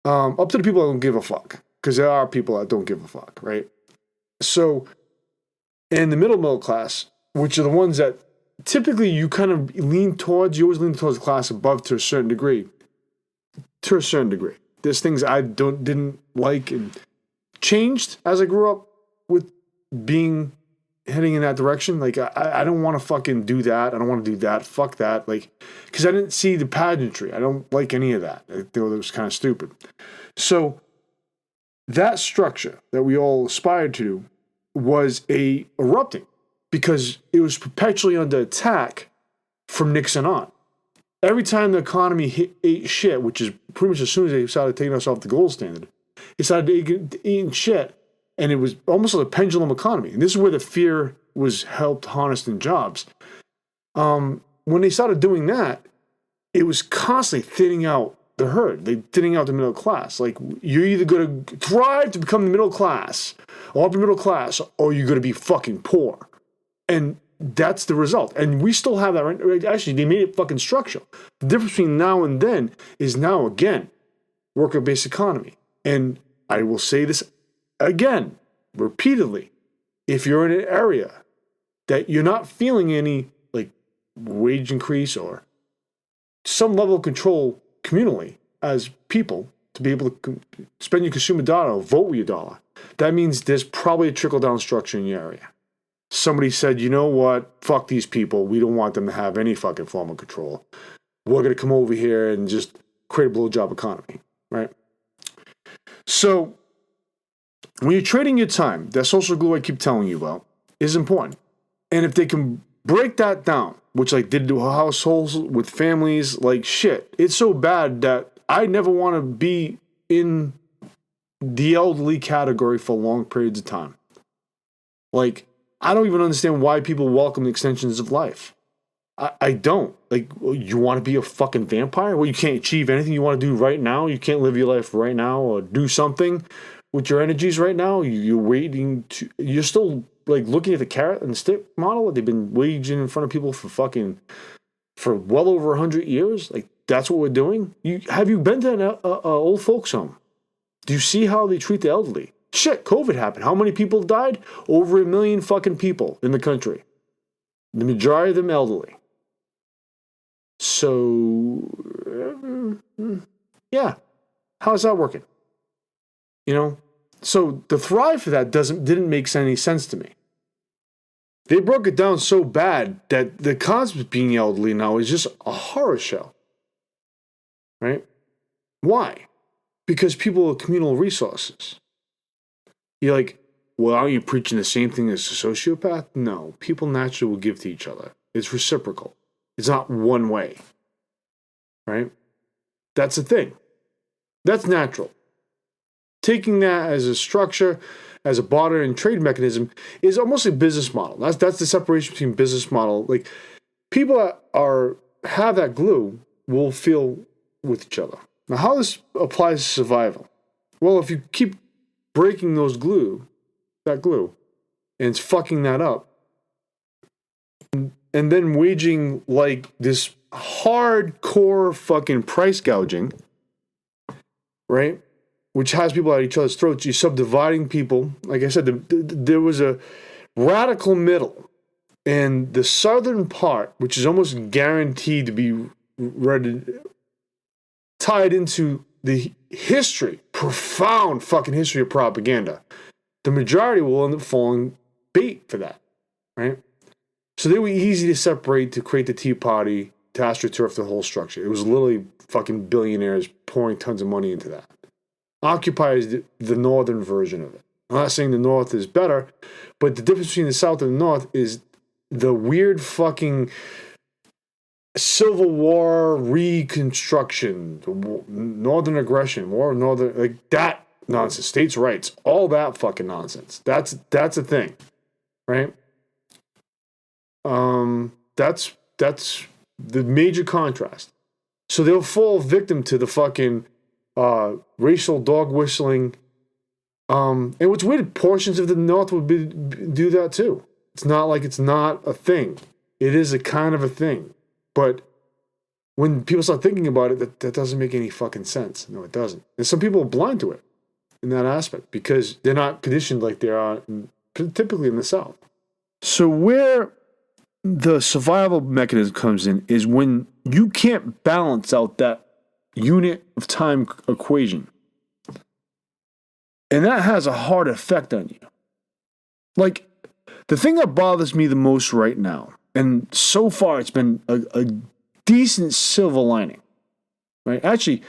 Up to the people that don't give a fuck. Because there are people that don't give a fuck, right? So, and the middle class, which are the ones that typically you kind of lean towards, you always lean towards the class above to a certain degree. To a certain degree. There's things I didn't like and changed as I grew up with heading in that direction. Like, I don't want to fucking do that. I don't want to do that. Fuck that. Like, because I didn't see the pageantry. I don't like any of that. I thought it was kind of stupid. So, that structure that we all aspired to was erupting because it was perpetually under attack from Nixon on. Every time the economy ate shit, which is pretty much as soon as they started taking us off the gold standard, it started eating shit, and it was almost like a pendulum economy. And this is where the fear was helped harnessed in jobs. When they started doing that, it was constantly thinning out the herd. They thinning out the middle class. Like, you're either going to thrive to become the middle class, or upper middle class, or you're going to be fucking poor. And that's the result. And we still have that. Right? Actually, they made it fucking structural. The difference between now and then is now, again, worker-based economy. And I will say this again, repeatedly. If you're in an area that you're not feeling any, like, wage increase or some level of control communally as people to be able to spend your consumer dollar or vote with your dollar, that means there's probably a trickle-down structure in your area. Somebody said, you know what, fuck these people. We don't want them to have any fucking form of control. We're going to come over here and just create a blowjob economy, right? So when you're trading your time, that social glue I keep telling you about is important. And if they can break that down, which like did to households with families, like shit, it's so bad that I never want to be in the elderly category for long periods of time. Like, I don't even understand why people welcome the extensions of life. I don't. Like, you want to be a fucking vampire? Well, you can't achieve anything you want to do right now. You can't live your life right now or do something with your energies right now. You're waiting to... You're still, like, looking at the carrot and stick model that they've been waging in front of people for well over 100 years. Like, that's what we're doing? Have you been to an old folks home? Do you see how they treat the elderly? Shit, COVID happened. How many people died? Over 1 million fucking people in the country. The majority of them elderly. So, yeah. How's that working? You know? So, the thrive for that didn't make any sense to me. They broke it down so bad that the concept of being elderly now is just a horror show. Right? Why? Because people are communal resources. You're like, well, are you preaching the same thing as a sociopath? No. People naturally will give to each other. It's reciprocal. It's not one way. Right? That's the thing. That's natural. Taking that as a structure, as a barter and trade mechanism, is almost a business model. That's the separation between business model. Like, people that have that glue will feel with each other. Now, how this applies to survival? Well, if you keep breaking that glue, and it's fucking that up, and then waging like this hardcore fucking price gouging, right? Which has people at each other's throats. You're subdividing people. Like I said, there was a radical middle, and the southern part, which is almost guaranteed to be tied into the profound fucking history of propaganda. The majority will end up falling bait for that, right? So they were easy to separate to create the Tea Party, to astroturf the whole structure. It was literally fucking billionaires pouring tons of money into that. Occupy is the northern version of it. I'm not saying the North is better, but the difference between the South and the North is the weird fucking Civil War reconstruction, Northern aggression, war of Northern, like that nonsense, states' rights, all that fucking nonsense. That's a thing, right? That's the major contrast. So they'll fall victim to the fucking racial dog whistling. And what's weird, portions of the North would do that too. It's not like it's not a thing. It is a kind of a thing. But when people start thinking about it, that doesn't make any fucking sense. No, it doesn't. And some people are blind to it in that aspect because they're not conditioned like they are typically in the South. So where the survival mechanism comes in is when you can't balance out that unit of time equation. And that has a hard effect on you. Like, the thing that bothers me the most right now, and so far it's been a decent silver lining, right? Actually,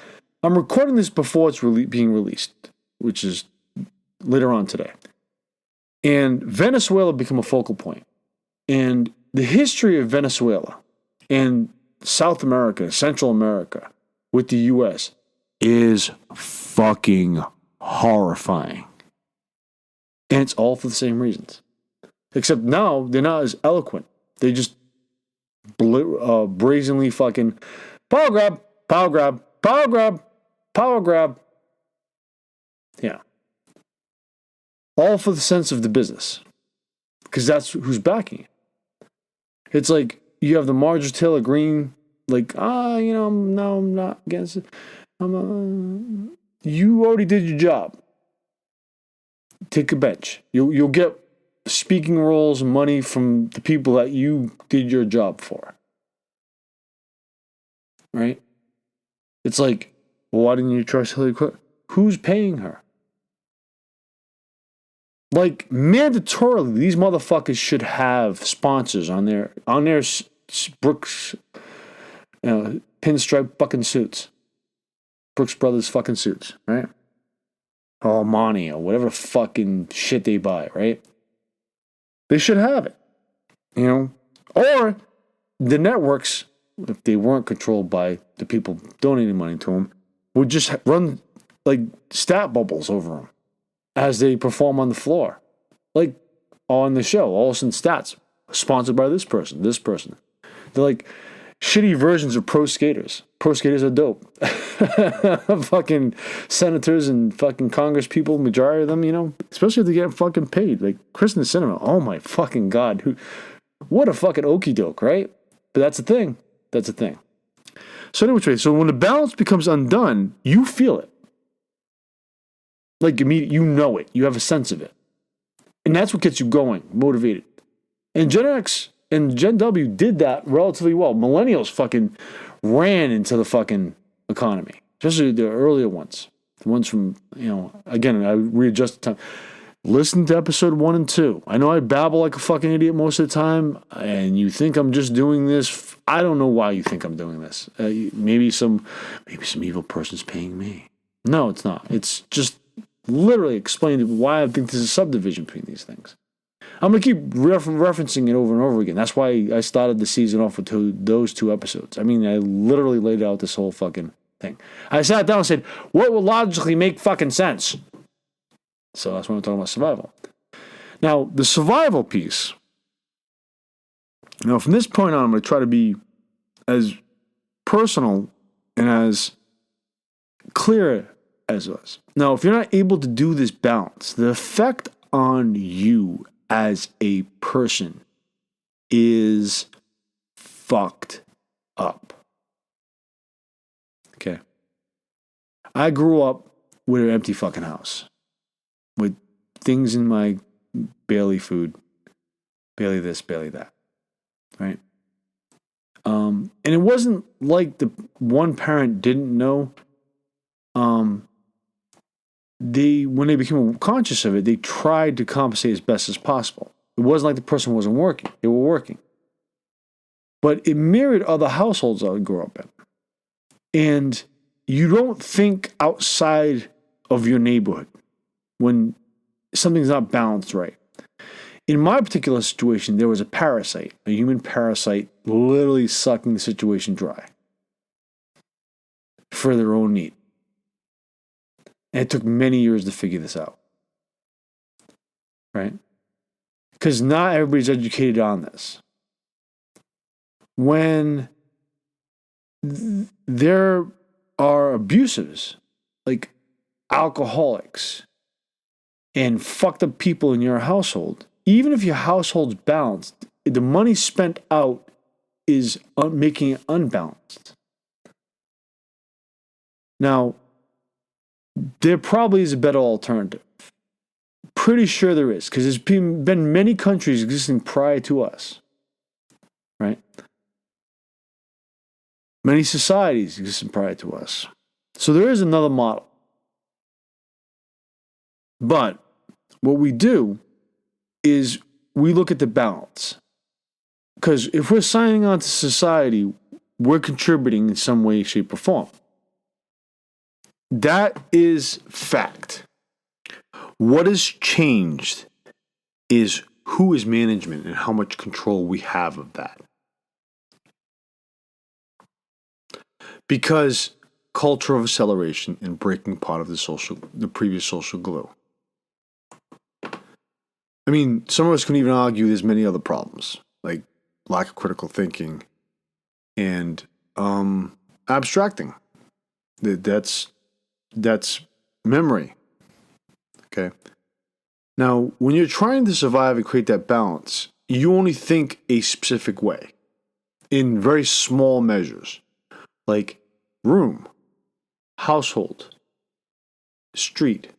I'm recording this before it's being released, which is later on today. And Venezuela became a focal point. And the history of Venezuela and South America, Central America, with the U.S. is fucking horrifying. And it's all for the same reasons. Except now, they're not as eloquent. They just brazenly fucking power grab, power grab, power grab, power grab. Yeah. All for the sense of the business. Because that's who's backing it. It's like you have the Marjorie Taylor Greene, like, I'm not against it. You already did your job. Take a bench. You'll get speaking roles and money from the people that you did your job for. Right? It's like, well, why didn't you trust Hillary Clinton? Who's paying her? Like, mandatorily, these motherfuckers should have sponsors on their Brooks pinstripe fucking suits. Brooks Brothers fucking suits, right? Or Armani or whatever fucking shit they buy, right? They should have it, Or the networks, if they weren't controlled by the people donating money to them, would just run like stat bubbles over them as they perform on the floor. Like on the show, all of a sudden stats, sponsored by this person. They're like shitty versions of pro skaters. Pro skaters are dope. Fucking senators and fucking Congress people, majority of them, especially if they get fucking paid. Like Kristen Sinema, oh my fucking God. What a fucking okie doke, right? But that's the thing. So anyway, so when the balance becomes undone, you feel it. Like you know it. You have a sense of it. And that's what gets you going, motivated. And Gen X and Gen W did that relatively well. Millennials fucking ran into the fucking economy. Especially the earlier ones. The ones from, again, I readjust the time. Listen to episode 1 and 2. I know I babble like a fucking idiot most of the time, and you think I'm just doing this. I don't know why you think I'm doing this. Maybe some evil person's paying me. No, it's not. It's just literally explaining why I think there's a subdivision between these things. I'm going to keep referencing it over and over again. That's why I started the season off with those 2 episodes. I mean, I literally laid out this whole fucking thing. I sat down and said, what would logically make fucking sense? So that's when I'm talking about survival. Now, the survival piece. Now, from this point on, I'm going to try to be as personal and as clear as us. Now, if you're not able to do this balance, the effect on you as a person is fucked up. Okay. I grew up with an empty fucking house. With things in my Bailey food. Bailey this, Bailey that. Right? And it wasn't like the one parent didn't know. When they became conscious of it, they tried to compensate as best as possible. It wasn't like the person wasn't working. They were working. But it mirrored other households I would grow up in. And you don't think outside of your neighborhood when something's not balanced right. In my particular situation, there was a parasite, a human parasite, literally sucking the situation dry for their own need. And it took many years to figure this out. Right? Because not everybody's educated on this. When there are abusives, like alcoholics, and fucked up people in your household, even if your household's balanced, the money spent out is making it unbalanced. Now, there probably is a better alternative. Pretty sure there is, because there's been many countries existing prior to us. Right? Many societies existing prior to us. So there is another model. But what we do is we look at the balance. Because if we're signing on to society, we're contributing in some way, shape, or form. That is fact. What has changed is who is management and how much control we have of that. Because culture of acceleration and breaking part of the previous social glue. I mean, some of us can even argue there's many other problems, like lack of critical thinking and abstracting. That's memory. Okay. Now, when you're trying to survive and create that balance, you only think a specific way in very small measures, like room, household, street,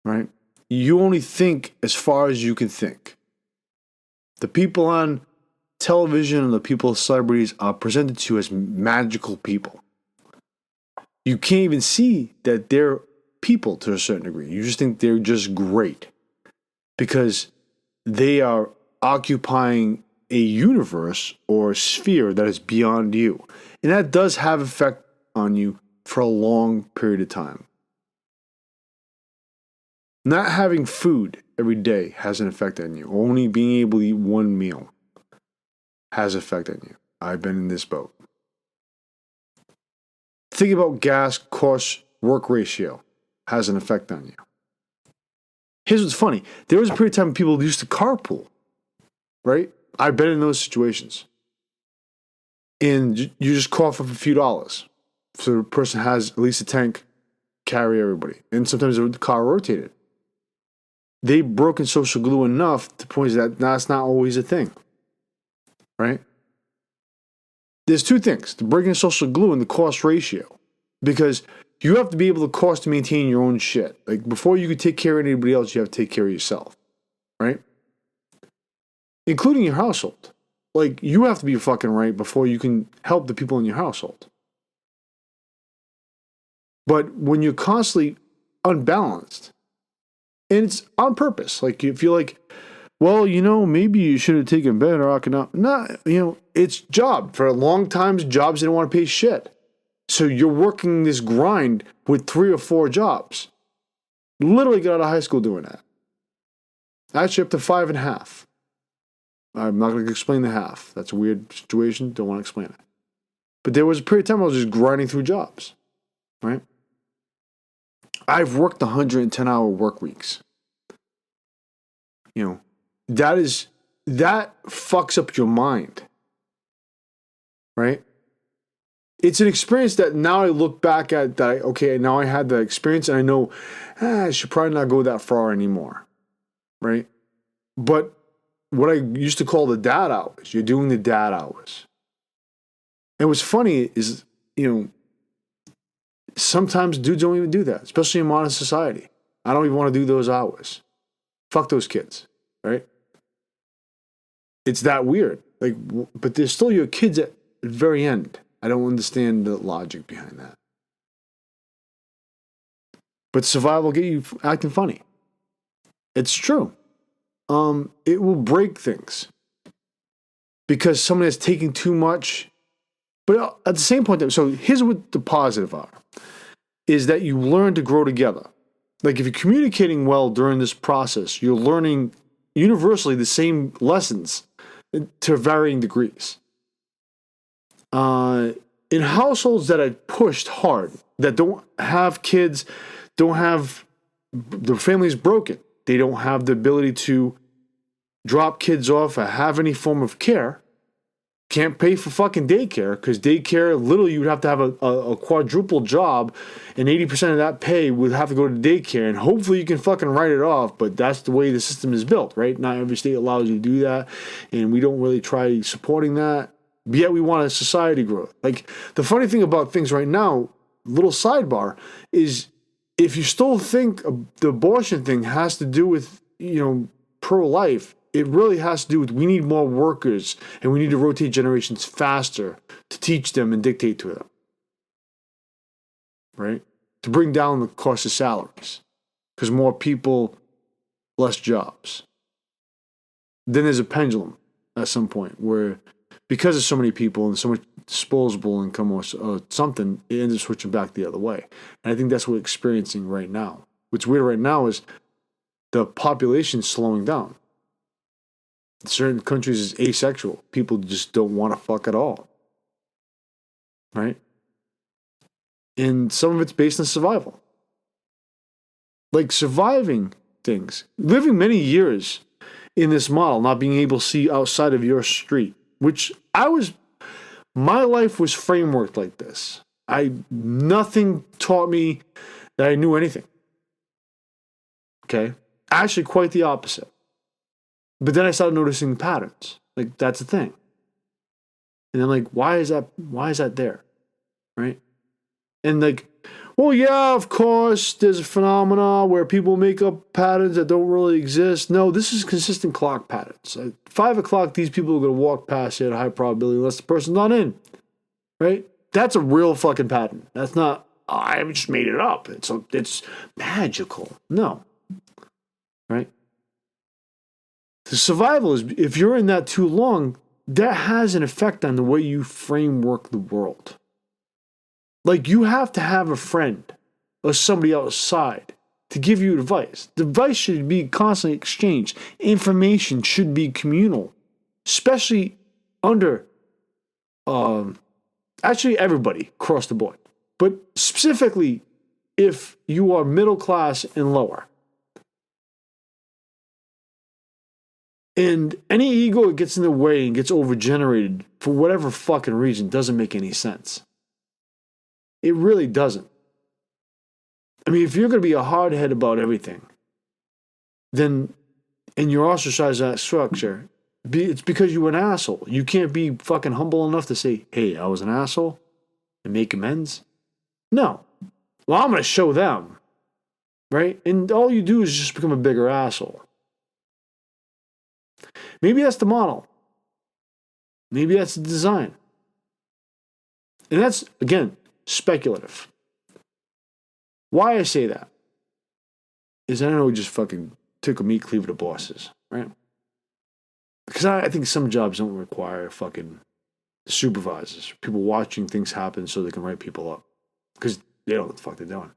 right? You only think as far as you can think. The people on television and the people, celebrities, are presented to you as magical people. You can't even see that they're people to a certain degree. You just think they're just great because they are occupying a universe or a sphere that is beyond you. And that does have effect on you for a long period of time. Not having food every day has an effect on you. Only being able to eat one meal has an effect on you. I've been in this boat. Think about gas cost work ratio has an effect on you. Here's what's funny. There was a period of time people used to carpool, right? I've been in those situations. And you just cough up a few dollars. So the person has at least a tank, carry everybody. And sometimes the car rotated. They've broken social glue enough to point that that's not always a thing, right? There's two things, the breaking social glue and the cost ratio. Because you have to be able to cost to maintain your own shit. Like, before you could take care of anybody else, you have to take care of yourself, right? Including your household. Like, you have to be fucking right before you can help the people in your household. But when you're constantly unbalanced, and it's on purpose, like you feel like, well, maybe you should have taken better economic. No, it's job. For a long time, jobs didn't want to pay shit. So you're working this grind with 3 or 4 jobs. Literally got out of high school doing that. Actually, up to 5.5. I'm not going to explain the half. That's a weird situation. Don't want to explain it. But there was a period of time I was just grinding through jobs, right? I've worked 110-hour work weeks. That fucks up your mind, right? It's an experience that now I look back at now I had the experience and I know I should probably not go that far anymore, right? But what I used to call the dad hours, you're doing the dad hours. And what's funny is, sometimes dudes don't even do that, especially in modern society. I don't even want to do those hours. Fuck those kids, right? It's that weird. Like, but they're still your kids at the very end. I don't understand the logic behind that. But survival will get you acting funny. It's true. It will break things. Because someone is taking too much. But at the same point, so here's what the positive are. Is that you learn to grow together. Like, if you're communicating well during this process, you're learning universally the same lessons to varying degrees. In households that are pushed hard, that don't have kids, their family's broken. They don't have the ability to drop kids off or have any form of care. Can't pay for fucking daycare, because daycare, literally, you would have to have a quadruple job, and 80% of that pay would have to go to daycare, and hopefully you can fucking write it off, but that's the way the system is built, right? Not every state allows you to do that, and we don't really try supporting that, but yet we want a society growth. Like, the funny thing about things right now, little sidebar, is if you still think the abortion thing has to do with, pro-life, it really has to do with, we need more workers and we need to rotate generations faster to teach them and dictate to them. Right? To bring down the cost of salaries. Because more people, less jobs. Then there's a pendulum at some point where, because of so many people and so much disposable income or something, it ends up switching back the other way. And I think that's what we're experiencing right now. what's weird right now is the population's slowing down. In certain countries is asexual. People just don't want to fuck at all. Right? And some of it's based on survival. Like surviving things. Living many years in this model, not being able to see outside of your street, which my life was frameworked like this. Nothing taught me that I knew anything. Okay? Actually, quite the opposite. But then I started noticing patterns. Like, that's the thing. And I'm like, why is that there? Right? And like, well, yeah, of course, there's a phenomena where people make up patterns that don't really exist. No, this is consistent clock patterns. At 5 o'clock, these people are going to walk past you at a high probability unless the person's not in. Right? That's a real fucking pattern. That's not, I just made it up. It's magical. No. Right? The survival is, if you're in that too long, that has an effect on the way you framework the world. Like, you have to have a friend or somebody outside to give you advice. The advice should be constantly exchanged. Information should be communal, especially under, actually everybody across the board. But specifically, if you are middle class and lower. And any ego that gets in the way and gets overgenerated for whatever fucking reason doesn't make any sense. It really doesn't. I mean, if you're going to be a hardhead about everything, then, and you're ostracized that structure, it's because you were an asshole. You can't be fucking humble enough to say, hey, I was an asshole, and make amends. No. Well, I'm going to show them. Right? And all you do is just become a bigger asshole. Maybe that's the model. Maybe that's the design. And that's, again, speculative. Why I say that is I don't know, just fucking took a meat cleaver to bosses, right? Because I think some jobs don't require fucking supervisors, people watching things happen so they can write people up. Because they don't know what the fuck they're doing.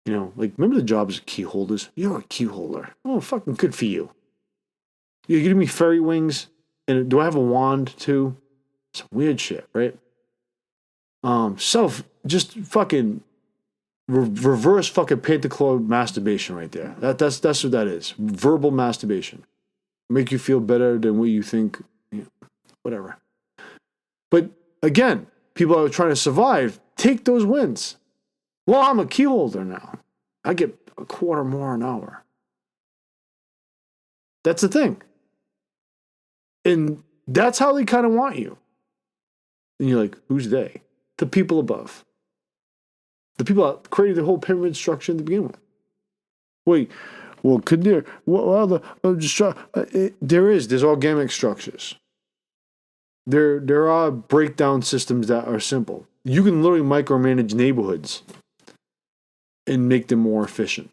You know, like, remember the jobs of key holders? You're a key holder. Oh, fucking good for you. You give me fairy wings, and do I have a wand too? Some weird shit, right? Just fucking reverse fucking Pantacloid masturbation right there. That's what that is. Verbal masturbation. Make you feel better than what you think, whatever. But again, people that are trying to survive, take those wins. Well, I'm a key holder now. I get a quarter more an hour. That's the thing. And that's how they kind of want you. And you're like, who's they? The people above. The people that created the whole pyramid structure to begin with. Wait, well, could there? Well, there's organic structures. There are breakdown systems that are simple. You can literally micromanage neighborhoods and make them more efficient.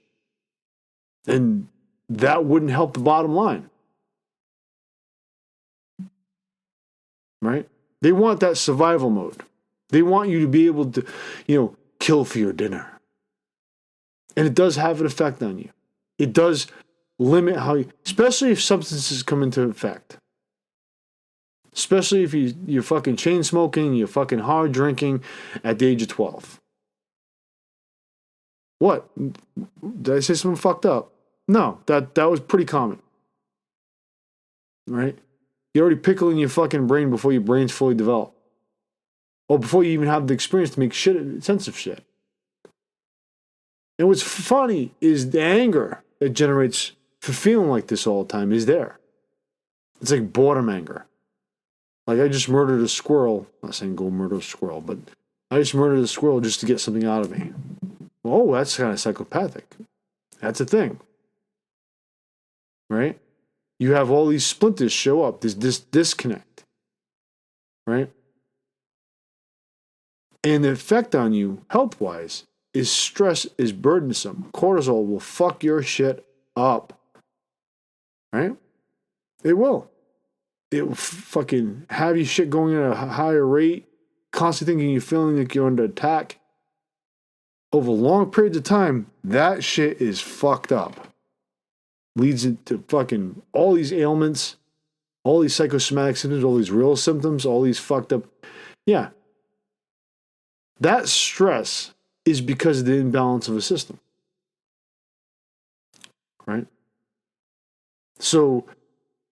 And that wouldn't help the bottom line. Right? They want that survival mode. They want you to be able to, kill for your dinner. And it does have an effect on you. It does limit how you, especially if substances come into effect. Especially if you're fucking chain smoking, you're fucking hard drinking at the age of 12. What? Did I say something fucked up? No, that was pretty common. Right? You're already pickling your fucking brain before your brain's fully developed. Or before you even have the experience to make sense of shit. And what's funny is the anger that generates for feeling like this all the time is there. It's like boredom anger. Like, I just murdered a squirrel. I'm not saying go murder a squirrel, but I just murdered a squirrel just to get something out of me. Oh, that's kind of psychopathic. That's a thing. Right? You have all these splinters show up. There's this disconnect. Right? And the effect on you, health-wise, is stress is burdensome. Cortisol will fuck your shit up. Right? It will. It will fucking have you shit going at a higher rate, constantly thinking you're feeling like you're under attack. over long periods of time, that shit is fucked up. Leads into fucking all these ailments, all these psychosomatic symptoms, all these real symptoms, all these fucked up. Yeah. That stress is because of the imbalance of a system. Right? So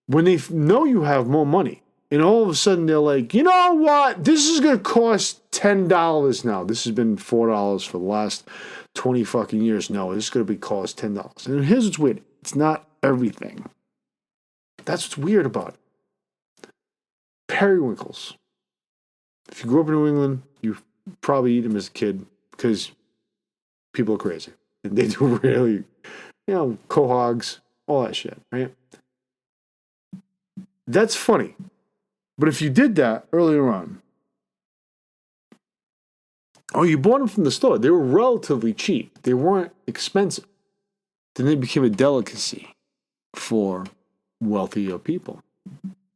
when they know you have more money, and all of a sudden they're like, you know what? This is going to cost $10 now. This has been $4 for the last 20 fucking years. No, this is going to be cost $10. And here's what's weird. It's not everything. That's what's weird about it. Periwinkles. If you grew up in New England, you probably eat them as a kid because people are crazy. And they do really, quahogs, all that shit, right? That's funny. But if you did that earlier on, or you bought them from the store, they were relatively cheap. They weren't expensive. Then they became a delicacy for wealthier people.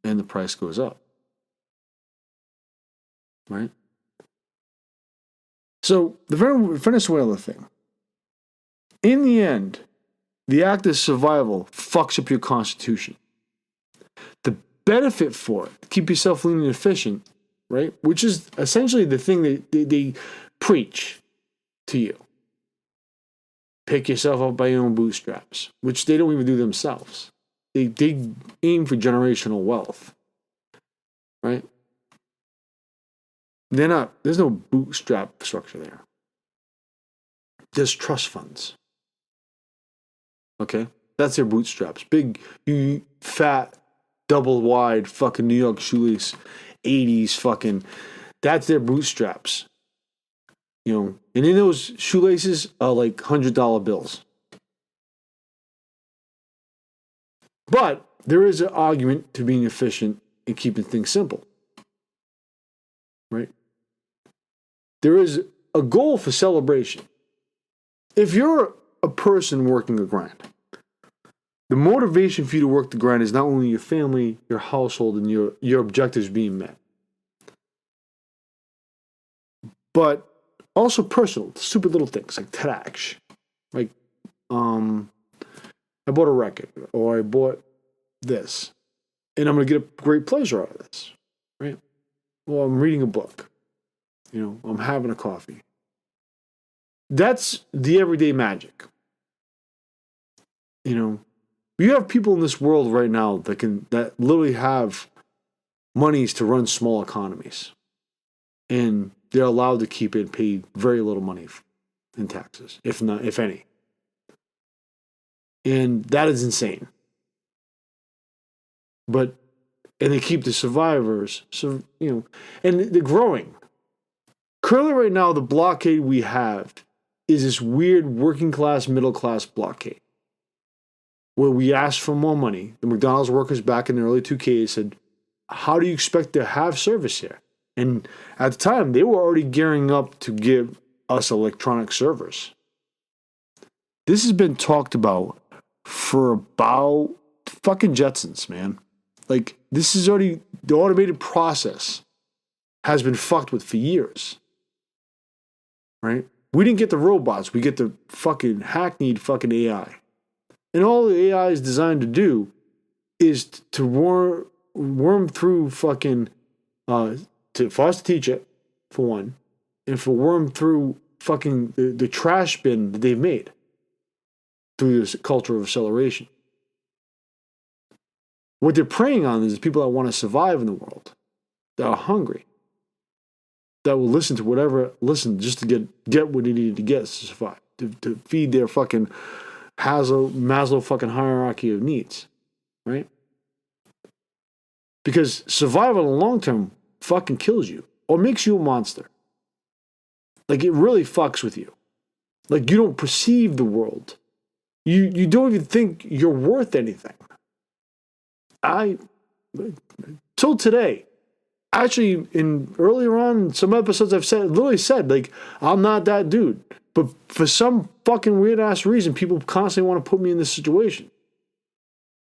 And the price goes up. Right? So, the Venezuela thing. In the end, the act of survival fucks up your constitution. The benefit for it, keep yourself lean and efficient, right? Which is essentially the thing that they preach to you. Pick yourself up by your own bootstraps, which they don't even do themselves. They aim for generational wealth, right? There's no bootstrap structure there. There's trust funds. Okay? That's their bootstraps. Big, fat, double wide fucking New York shoelace, 80s fucking, that's their bootstraps. And in those shoelaces are like $100 bills. But there is an argument to being efficient and keeping things simple. Right? There is a goal for celebration. If you're a person working a grind, the motivation for you to work the grind is not only your family, your household, and your objectives being met, but also personal, stupid little things like trash. Like, I bought a record, or I bought this, and I'm going to get a great pleasure out of this, right? Well, I'm reading a book. I'm having a coffee. That's the everyday magic. You have people in this world right now that literally have monies to run small economies. And they're allowed to keep it, pay very little money in taxes, if any. And that is insane. And they keep the survivors, and they're growing. Currently right now, the blockade we have is this weird working class, middle class blockade. Where we asked for more money. The McDonald's workers back in the early 2Ks said, how do you expect to have service here? And at the time, they were already gearing up to give us electronic servers. This has been talked about for about fucking Jetsons, man. Like, this is already, the automated process has been fucked with for years. Right? We didn't get the robots. We get the fucking hackneyed fucking AI. And all the AI is designed to do is to worm through fucking, for us to teach it, for one, and for worm through fucking the trash bin that they've made through this culture of acceleration. What they're preying on is people that want to survive in the world, that are hungry, that will listen just to get what they needed to get to survive, to feed their fucking Maslow fucking hierarchy of needs, right? Because survival in the long term fucking kills you or makes you a monster. Like, it really fucks with you. Like, you don't perceive the world. You don't even think you're worth anything. Till today, actually, earlier on, some episodes I've literally said, like, I'm not that dude. But for some fucking weird-ass reason, people constantly want to put me in this situation.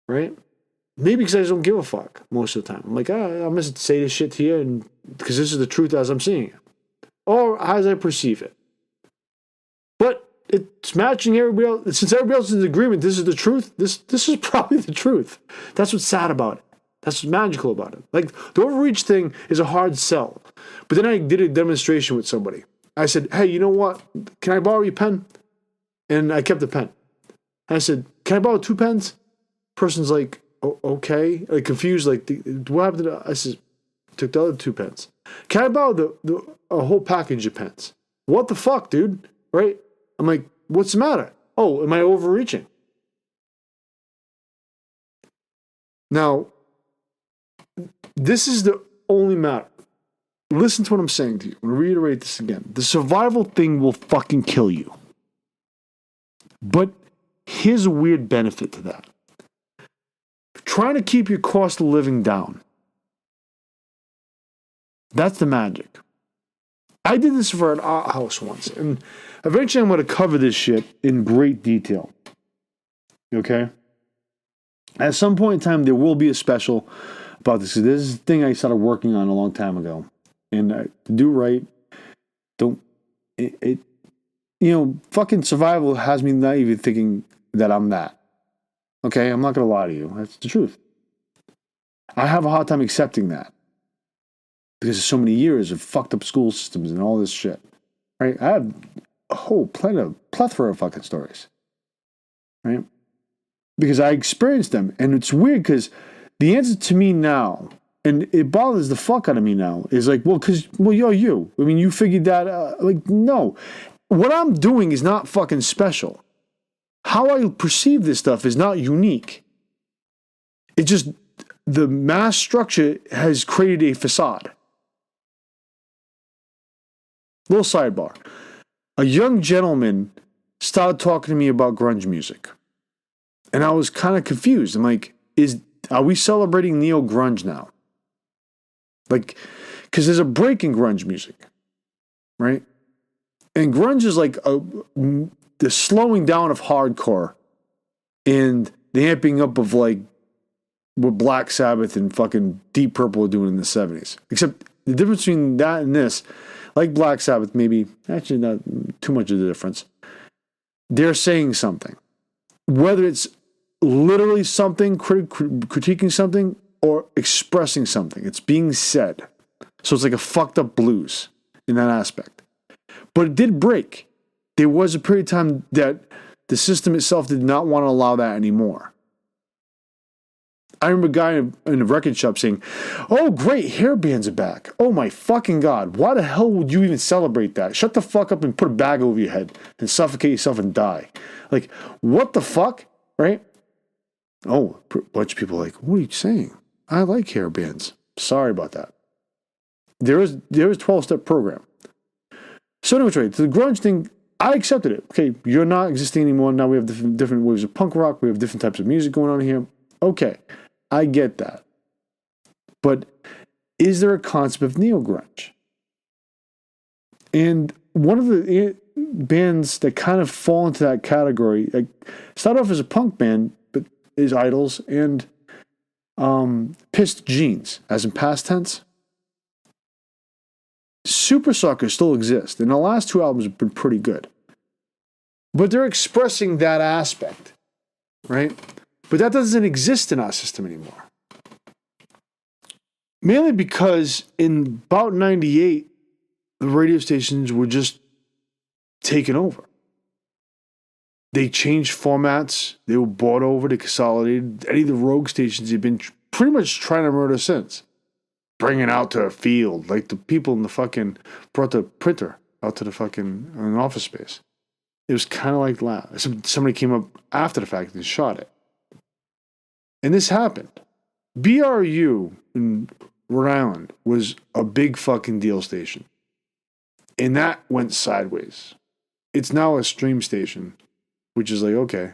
Right? Maybe because I just don't give a fuck most of the time. I'm like, I'm going to say this shit to you because this is the truth as I'm seeing it. Or as I perceive it. it's matching everybody else. Since everybody else is in agreement, this is the truth. This is probably the truth. That's what's sad about it. That's what's magical about it. Like, the overreach thing is a hard sell. But then I did a demonstration with somebody. I said, hey, you know what? Can I borrow your pen? And I kept the pen. And I said, can I borrow 2 pens? Person's like, okay. Like, confused, like, what happened to I said, took the other 2 pens. Can I borrow a whole package of pens? What the fuck, dude? Right? I'm like, what's the matter? Oh, am I overreaching? Now, this is the only matter. Listen to what I'm saying to you. I'm going to reiterate this again. The survival thing will fucking kill you. But here's a weird benefit to that. Trying to keep your cost of living down. That's the magic. I did this for an art house once, and eventually I'm going to cover this shit in great detail. Okay? At some point in time, there will be a special about this. This is a thing I started working on a long time ago. And to do right, fucking survival has me not even thinking that I'm that. Okay? I'm not going to lie to you. That's the truth. I have a hard time accepting that. Because of so many years of fucked up school systems and all this shit. Right? I have a whole plethora of fucking stories. Right? Because I experienced them. And it's weird because the answer to me now, and it bothers the fuck out of me now, is like, you're you. I mean, you figured that, no. What I'm doing is not fucking special. How I perceive this stuff is not unique. It just, the mass structure has created a facade. Little sidebar. A young gentleman started talking to me about grunge music. And I was kind of confused. I'm like, are we celebrating neo-grunge now? Like, because there's a break in grunge music, right? And grunge is like the slowing down of hardcore and the amping up of like what Black Sabbath and fucking Deep Purple were doing in the 70s. Except the difference between that and this, like Black Sabbath, maybe, actually not too much of the difference. They're saying something. Whether it's literally something, critiquing something, or expressing something. It's being said. So it's like a fucked up blues in that aspect. But it did break. There was a period of time that the system itself did not want to allow that anymore. I remember a guy in a record shop saying, oh, great, hair bands are back. Oh my fucking God. Why the hell would you even celebrate that? Shut the fuck up and put a bag over your head and suffocate yourself and die. Like, what the fuck? Right? Oh, a bunch of people are like, what are you saying? I like hair bands. Sorry about that. There is a 12-step program. So anyway, the grunge thing, I accepted it. Okay, you're not existing anymore. Now we have different waves of punk rock. We have different types of music going on here. Okay, I get that. But is there a concept of neo-grunge? And one of the bands that kind of fall into that category, like, started off as a punk band, but is Idols and Pissed Jeans, as in past tense. Super Sucker still exists, and the last 2 albums have been pretty good. But they're expressing that aspect, right? But that doesn't exist in our system anymore. Mainly because in about 98, the radio stations were just taken over. They changed formats. They were bought over. They consolidated. Any of the rogue stations they've been pretty much trying to murder since. Bring it out to a field. Like the people in the fucking brought the printer out to the fucking an office space. It was kind of like that. Somebody came up after the fact and shot it. And this happened. BRU in Rhode Island was a big fucking deal station. And that went sideways. It's now a stream station, which is like, okay.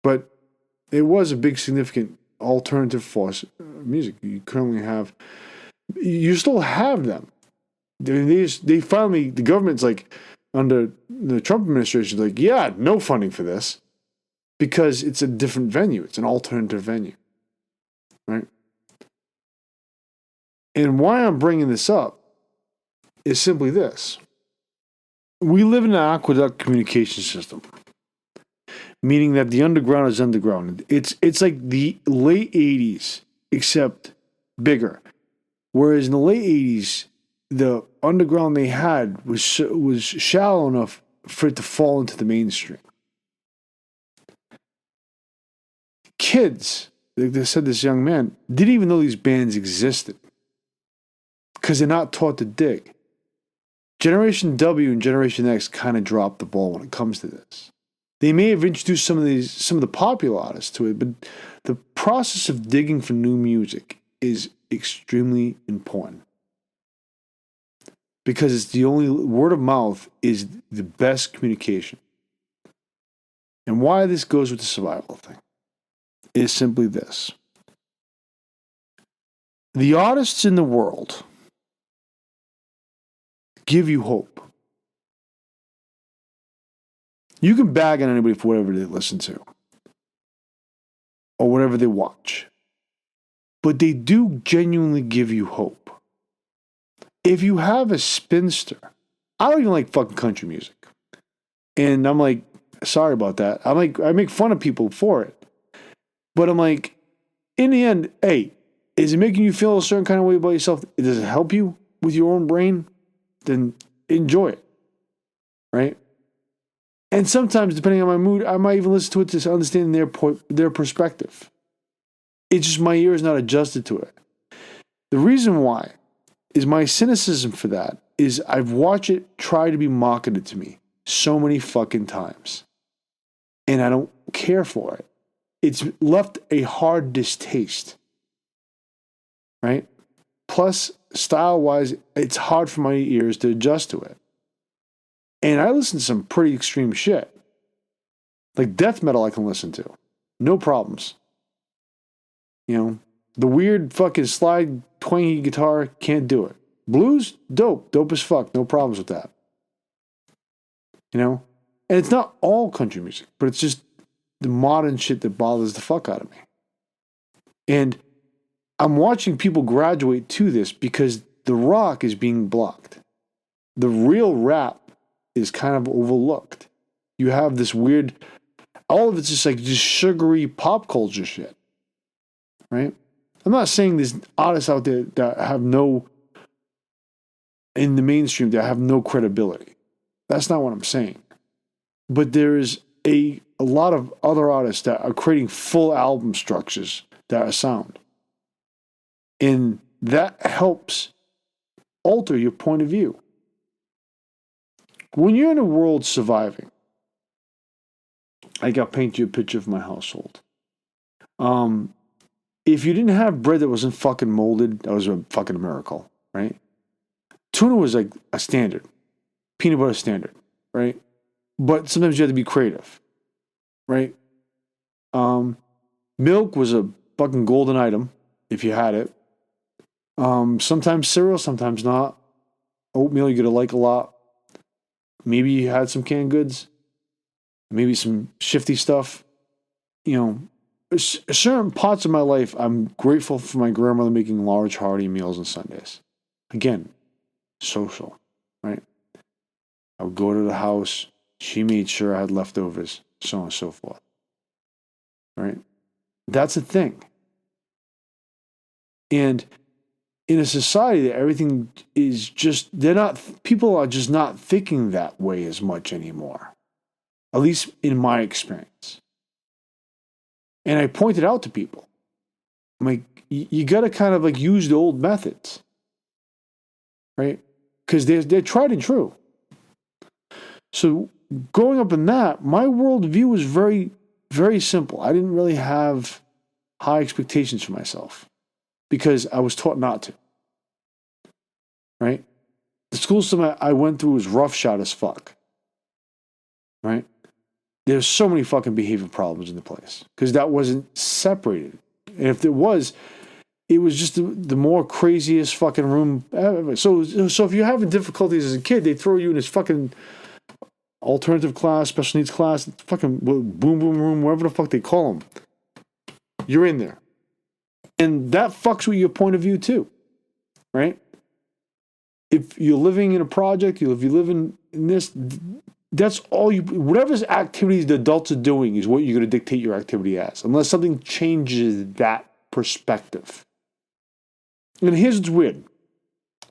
But it was a big, significant alternative force music. You still have them. They finally, the government's like, under the Trump administration, like, yeah, no funding for this. Because it's a different venue. It's an alternative venue. Right? And why I'm bringing this up is simply this. we live in an aqueduct communication system, meaning that the underground is underground. It's like the late 80s, except bigger. Whereas in the late 80s, the underground they had was shallow enough for it to fall into the mainstream. Kids, like they said, this young man didn't even know these bands existed because they're not taught to dig. Generation W and Generation X kind of dropped the ball when it comes to this. They may have introduced some of the popular artists to it, but the process of digging for new music is extremely important because it's the only word of mouth is the best communication. And why this goes with the survival thing is simply this: the artists in the world give you hope. You can bag on anybody for whatever they listen to or whatever they watch, but they do genuinely give you hope. If you have a spinster, I don't even like fucking country music. And I'm like, sorry about that. I make fun of people for it. But I'm like, in the end, hey, is it making you feel a certain kind of way about yourself? Does it help you with your own brain? Then enjoy it. Right? And sometimes, depending on my mood, I might even listen to it to understand their perspective. It's just my ear is not adjusted to it. The reason why is my cynicism for that is I've watched it try to be marketed to me so many fucking times. And I don't care for it. It's left a hard distaste. Right? Plus, style-wise, it's hard for my ears to adjust to it. And I listen to some pretty extreme shit. Like death metal I can listen to. No problems. You know, the weird fucking slide twangy guitar, can't do it. Blues, dope. Dope as fuck. No problems with that. You know? And it's not all country music, but it's just the modern shit that bothers the fuck out of me. And I'm watching people graduate to this because the rock is being blocked. The real rap is kind of overlooked. You have this weird, all of it's just sugary pop culture shit. Right? I'm not saying there's artists out there that have in the mainstream, that have no credibility. That's not what I'm saying. But there is a lot of other artists that are creating full album structures that are sound. And that helps alter your point of view. When you're in a world surviving, I'll paint you a picture of my household. If you didn't have bread that wasn't fucking molded, that was a fucking miracle, right? Tuna was like a standard. Peanut butter standard, right? But sometimes you had to be creative, right? Milk was a fucking golden item if you had it. Sometimes cereal, sometimes not. Oatmeal you're gonna like a lot. Maybe you had some canned goods. Maybe some shifty stuff. You know, certain parts of my life, I'm grateful for my grandmother making large, hearty meals on Sundays. Again, social, right? I would go to the house. She made sure I had leftovers, so on and so forth. Right? That's a thing. And in a society that everything is just, people are just not thinking that way as much anymore. At least in my experience. And I pointed out to people, I'm like, you got to kind of like use the old methods. Right? Because they're tried and true. So growing up in that, my worldview was very, very simple. I didn't really have high expectations for myself because I was taught not to. Right? The school system I went through was roughshod as fuck. Right? There's so many fucking behavior problems in the place because that wasn't separated. And if there was, it was just the more craziest fucking room ever. So if you're having difficulties as a kid, they throw you in this fucking alternative class, special needs class, fucking boom boom room, whatever the fuck they call them. You're in there. And that fucks with your point of view too. Right? if you're living in a project, if you live in this, that's all you, whatever activities the adults are doing is what you're going to dictate your activity as, unless something changes that perspective. And here's what's weird.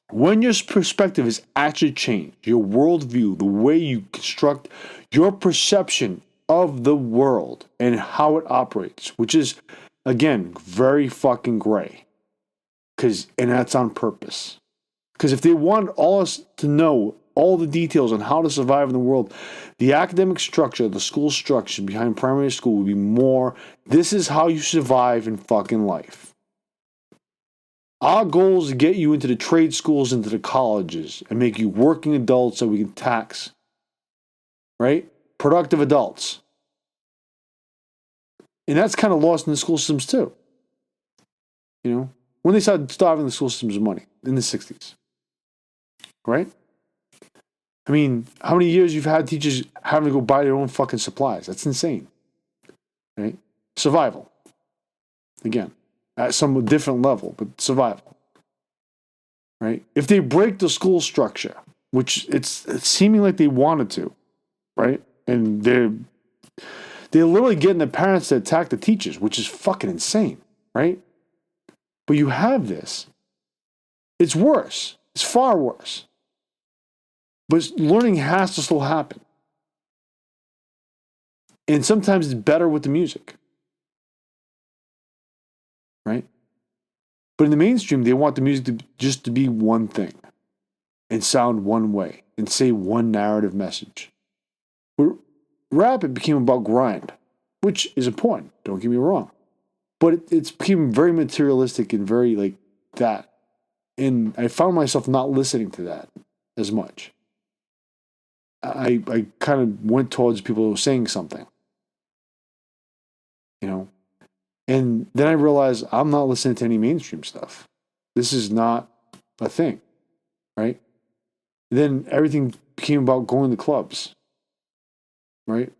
When your perspective is actually changed, your worldview, the way you construct your perception of the world and how it operates, which is, again, very fucking gray. And that's on purpose. Because if they want all us to know all the details on how to survive in the world, the academic structure, the school structure behind primary school would be more, this is how you survive in fucking life. Our goal is to get you into the trade schools, into the colleges, and make you working adults so we can tax. Right? Productive adults. And that's kind of lost in the school systems too. You know? When they started starving the school systems of money in the 60s. Right? I mean, how many years you've had teachers having to go buy their own fucking supplies? That's insane. Right? Survival. Again, at some different level, but survival. Right? If they break the school structure, which it's seeming like they wanted to, right? And they're literally getting the parents to attack the teachers, which is fucking insane, right? But you have this. It's worse. It's far worse. But learning has to still happen. And sometimes it's better with the music. Right? But in the mainstream, they want the music to just to be one thing. And sound one way. And say one narrative message. But rap, it became about grind. Which is important. Don't get me wrong. But it's became very materialistic and very like that. And I found myself not listening to that as much. I kind of went towards people who were saying something. You know? And then I realized I'm not listening to any mainstream stuff. This is not a thing. Right? And then everything became about going to clubs. Right?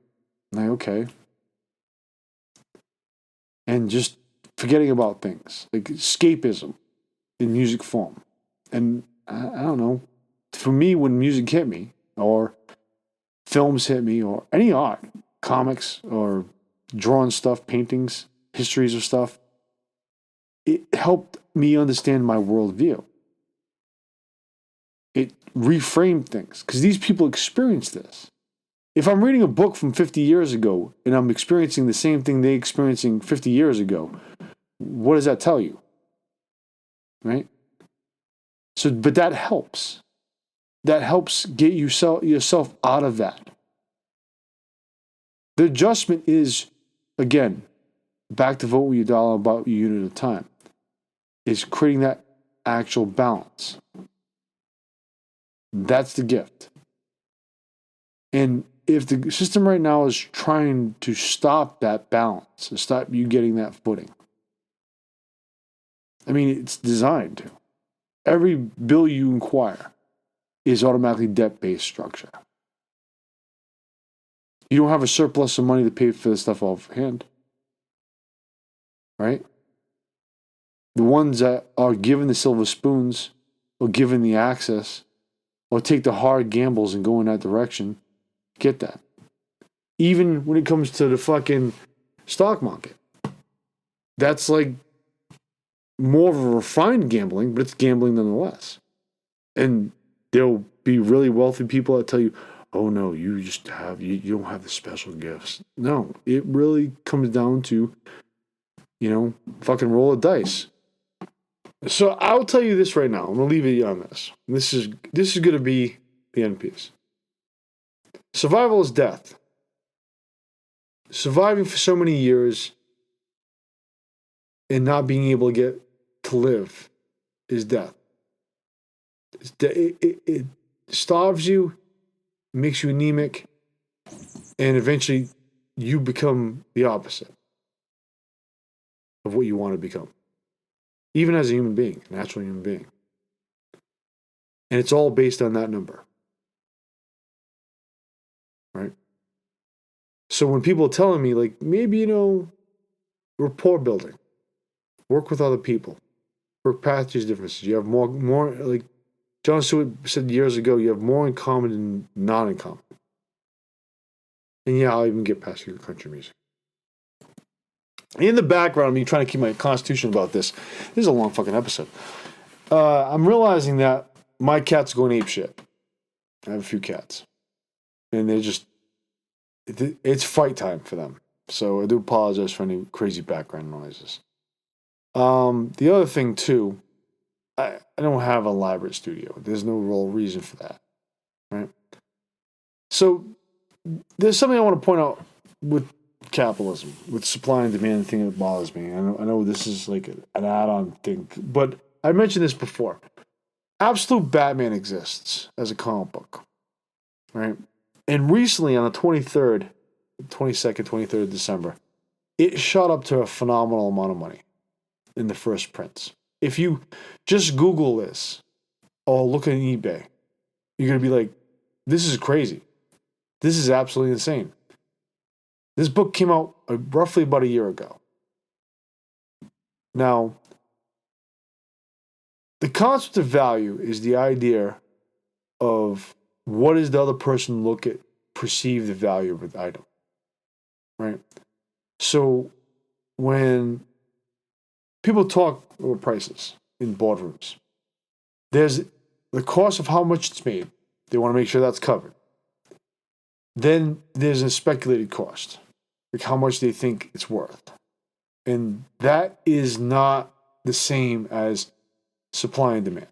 Like, okay. And just forgetting about things. Like escapism in music form. And I don't know. For me, when music hit me, or films hit me, or any art, comics, or drawn stuff, paintings, histories of stuff, it helped me understand my worldview. It reframed things. Because these people experienced this. If I'm reading a book from 50 years ago and I'm experiencing the same thing they experiencing 50 years ago, what does that tell you? Right? So, but that helps. That helps get yourself out of that. The adjustment is, again, back to vote with your dollar about your unit of time, is creating that actual balance. That's the gift. And if the system right now is trying to stop that balance, and stop you getting that footing, I mean, it's designed to. Every bill you inquire is automatically debt-based structure. You don't have a surplus of money to pay for this stuff offhand. Right? The ones that are given the silver spoons, or given the access, or take the hard gambles and go in that direction, get that. Even when it comes to the fucking stock market. That's like more of a refined gambling, but it's gambling nonetheless. And there'll be really wealthy people that tell you, oh no, you don't have the special gifts. No, it really comes down to, fucking roll a dice. So I'll tell you this right now. I'm going to leave it on this. This is going to be the end piece. Survival is death. Surviving for so many years and not being able to get to live is death. It starves you, makes you anemic, and eventually you become the opposite of what you want to become. Even as a human being, a natural human being. And it's all based on that number. Right? So when people are telling me, like, maybe, rapport building, work with other people, work past these differences, you have more like John Stewart said years ago, you have more in common than not in common. And yeah, I'll even get past your country music. In the background, me trying to keep my constitution about this. This is a long fucking episode. I'm realizing that my cat's going apeshit. I have a few cats. And they're just... It's fight time for them. So I do apologize for any crazy background noises. The other thing, too, I don't have an elaborate studio. There's no real reason for that. Right? So there's something I want to point out with capitalism, with supply and demand thing that bothers me. I know this is like an add-on thing, but I mentioned this before. Absolute Batman exists as a comic book, right? And recently, on the 22nd, 23rd of December, it shot up to a phenomenal amount of money in the first prints. If you just Google this or look at eBay, you're going to be like, this is crazy. This is absolutely insane. This book came out roughly about a year ago. Now, the concept of value is the idea of what does the other person perceive the value of an item, right? So when people talk about prices in boardrooms, there's the cost of how much it's made. They want to make sure that's covered. Then there's a speculated cost, like how much they think it's worth. And that is not the same as supply and demand,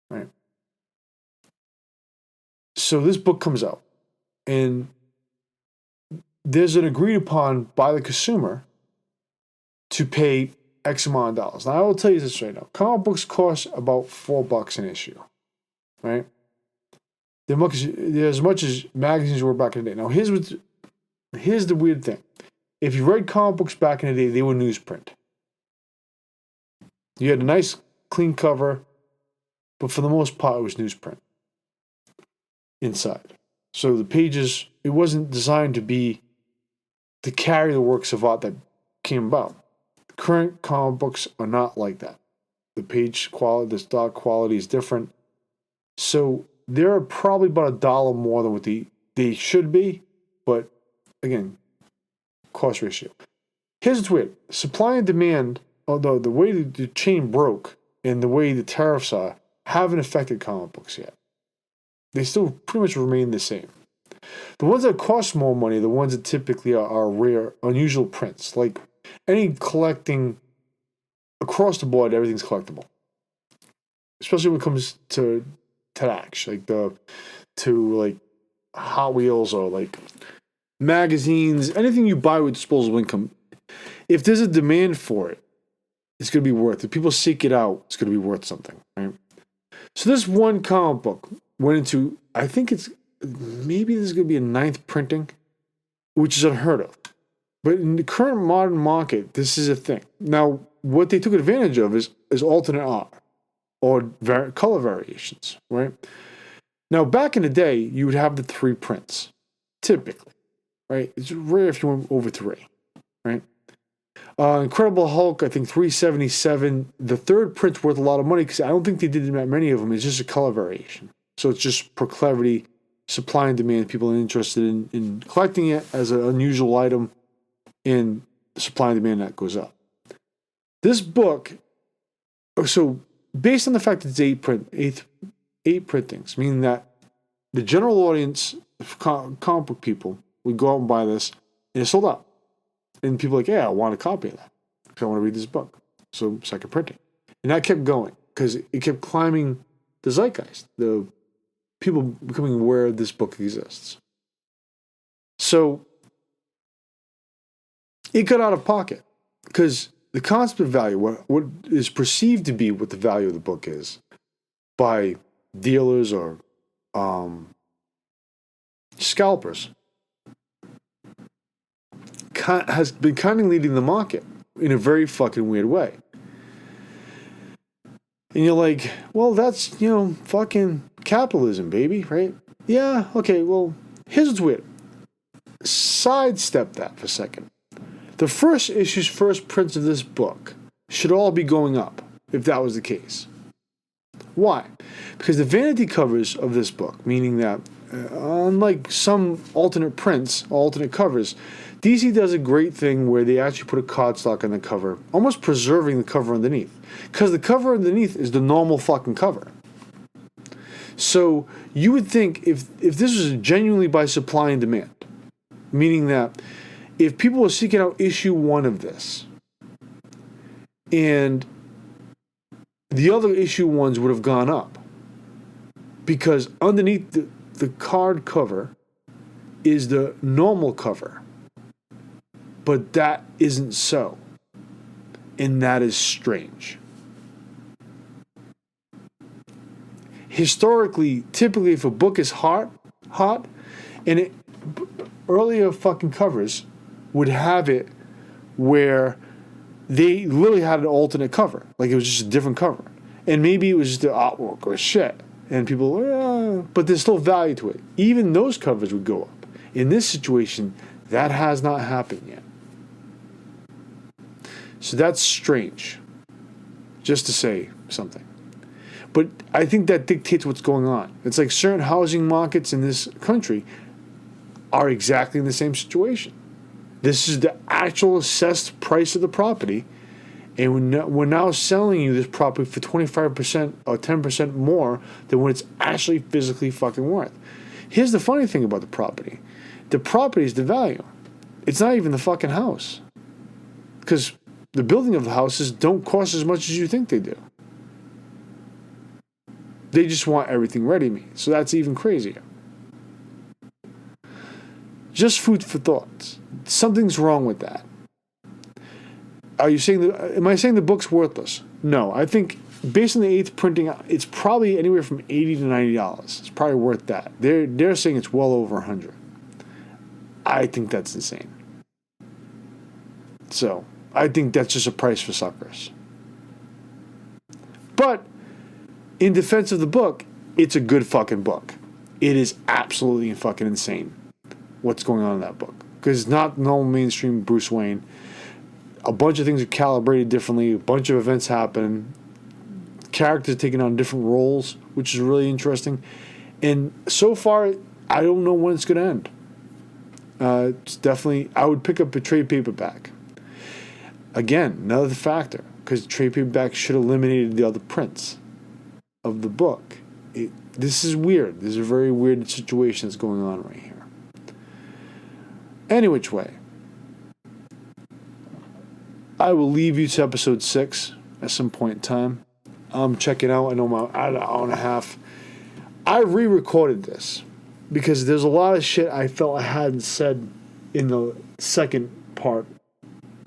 right? So this book comes out, and there's an agreed upon by the consumer to pay X amount of dollars. Now, I will tell you this right now. Comic books cost about $4 an issue, right? They're as much as magazines were back in the day. Now, here's the weird thing. If you read comic books back in the day, they were newsprint. You had a nice, clean cover, but for the most part, it was newsprint inside. So the pages, it wasn't designed to carry the works of art that came about. Current comic books are not like that. The page quality, the stock quality is different. So they're probably about $1 more than what they should be, but again, cost ratio. Here's what's weird. Supply and demand, although the way the chain broke and the way the tariffs are, haven't affected comic books yet. They still pretty much remain the same. The ones that cost more money are the ones that typically are rare, unusual prints. Like any collecting, across the board, everything's collectible. Especially when it comes to action, like Hot Wheels or like magazines, anything you buy with disposable income. If there's a demand for it, it's going to be worth it. If people seek it out, it's going to be worth something, right? So this one comic book went into, I think maybe this is going to be a 9th printing, which is unheard of. But in the current modern market, this is a thing. Now, what they took advantage of is alternate art or color variations, right? Now, back in the day, you would have the 3 prints, typically, right? It's rare if you went over 3, right? Incredible Hulk, I think 377. The 3rd print's worth a lot of money because I don't think they did that many of them. It's just a color variation. So it's just proclivity, supply and demand. People are interested in collecting it as an unusual item, and supply and demand that goes up. This book, so based on the fact that it's 8 printings, meaning that the general audience of comic book people would go out and buy this, and it's sold out. And people are like, yeah, I want a copy of that because I want to read this book. So second printing. And that kept going because it kept climbing the zeitgeist, the people becoming aware this book exists. So it got out of pocket because the concept of value, what is perceived to be what the value of the book is by dealers or scalpers, has been kind of leading the market in a very fucking weird way. And you're like, well, that's, fucking capitalism, baby, right? Yeah, okay, well, here's what's weird. Sidestep that for a second. The first prints of this book should all be going up, if that was the case. Why? Because the vanity covers of this book, meaning that unlike some alternate prints, alternate covers, DC does a great thing where they actually put a cardstock on the cover, almost preserving the cover underneath. Because the cover underneath is the normal fucking cover. So you would think if this was genuinely by supply and demand, meaning that if people were seeking out issue 1 of this, and the other issue 1s would have gone up, because underneath the card cover is the normal cover. But that isn't so. And that is strange. Historically, typically if a book is hot, and earlier fucking covers would have it where they literally had an alternate cover. Like it was just a different cover. And maybe it was just the artwork or shit. And people, but there's still value to it. Even those covers would go up. In this situation, that has not happened yet. So that's strange. Just to say something. But I think that dictates what's going on. It's like certain housing markets in this country are exactly in the same situation. This is the actual assessed price of the property. And we're now selling you this property for 25% or 10% more than what it's actually physically fucking worth. Here's the funny thing about the property. The property is the value. It's not even the fucking house. Because the building of the houses don't cost as much as you think they do. They just want everything ready-made. So that's even crazier. Just food for thought. Something's wrong with that. Are you saying am I saying the book's worthless? No. I think based on the 8th printing, it's probably anywhere from $80 to $90. It's probably worth that. They're saying it's well over $100. I think that's insane. So, I think that's just a price for suckers. But in defense of the book, it's a good fucking book. It is absolutely fucking insane what's going on in that book. Because it's not normal mainstream Bruce Wayne. A bunch of things are calibrated differently. A bunch of events happen. Characters taking on different roles, which is really interesting. And so far, I don't know when it's going to end. It's definitely, I would pick up a trade paperback. Again, another factor. Because trade paperback should have eliminated the other prints of the book. This is weird. This is a very weird situation that's going on right here. Any which way, I will leave you to episode 6 at some point in time. I'm checking out. I know I'm at an hour and a half. I re-recorded this because there's a lot of shit I felt I hadn't said in the second part,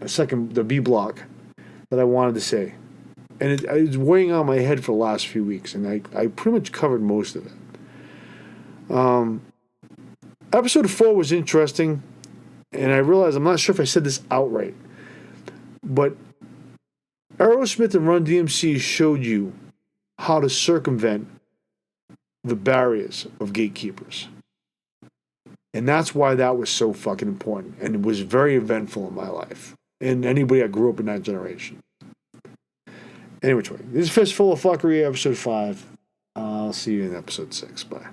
the B block, that I wanted to say. And it was weighing on my head for the last few weeks, and I pretty much covered most of it. Episode 4 was interesting, and I realized, I'm not sure if I said this outright, but Aerosmith and Run DMC showed you how to circumvent the barriers of gatekeepers. And that's why that was so fucking important, and it was very eventful in my life, and anybody that grew up in that generation. Anyway, this is Fistful of Fuckery, episode 5. I'll see you in episode 6. Bye.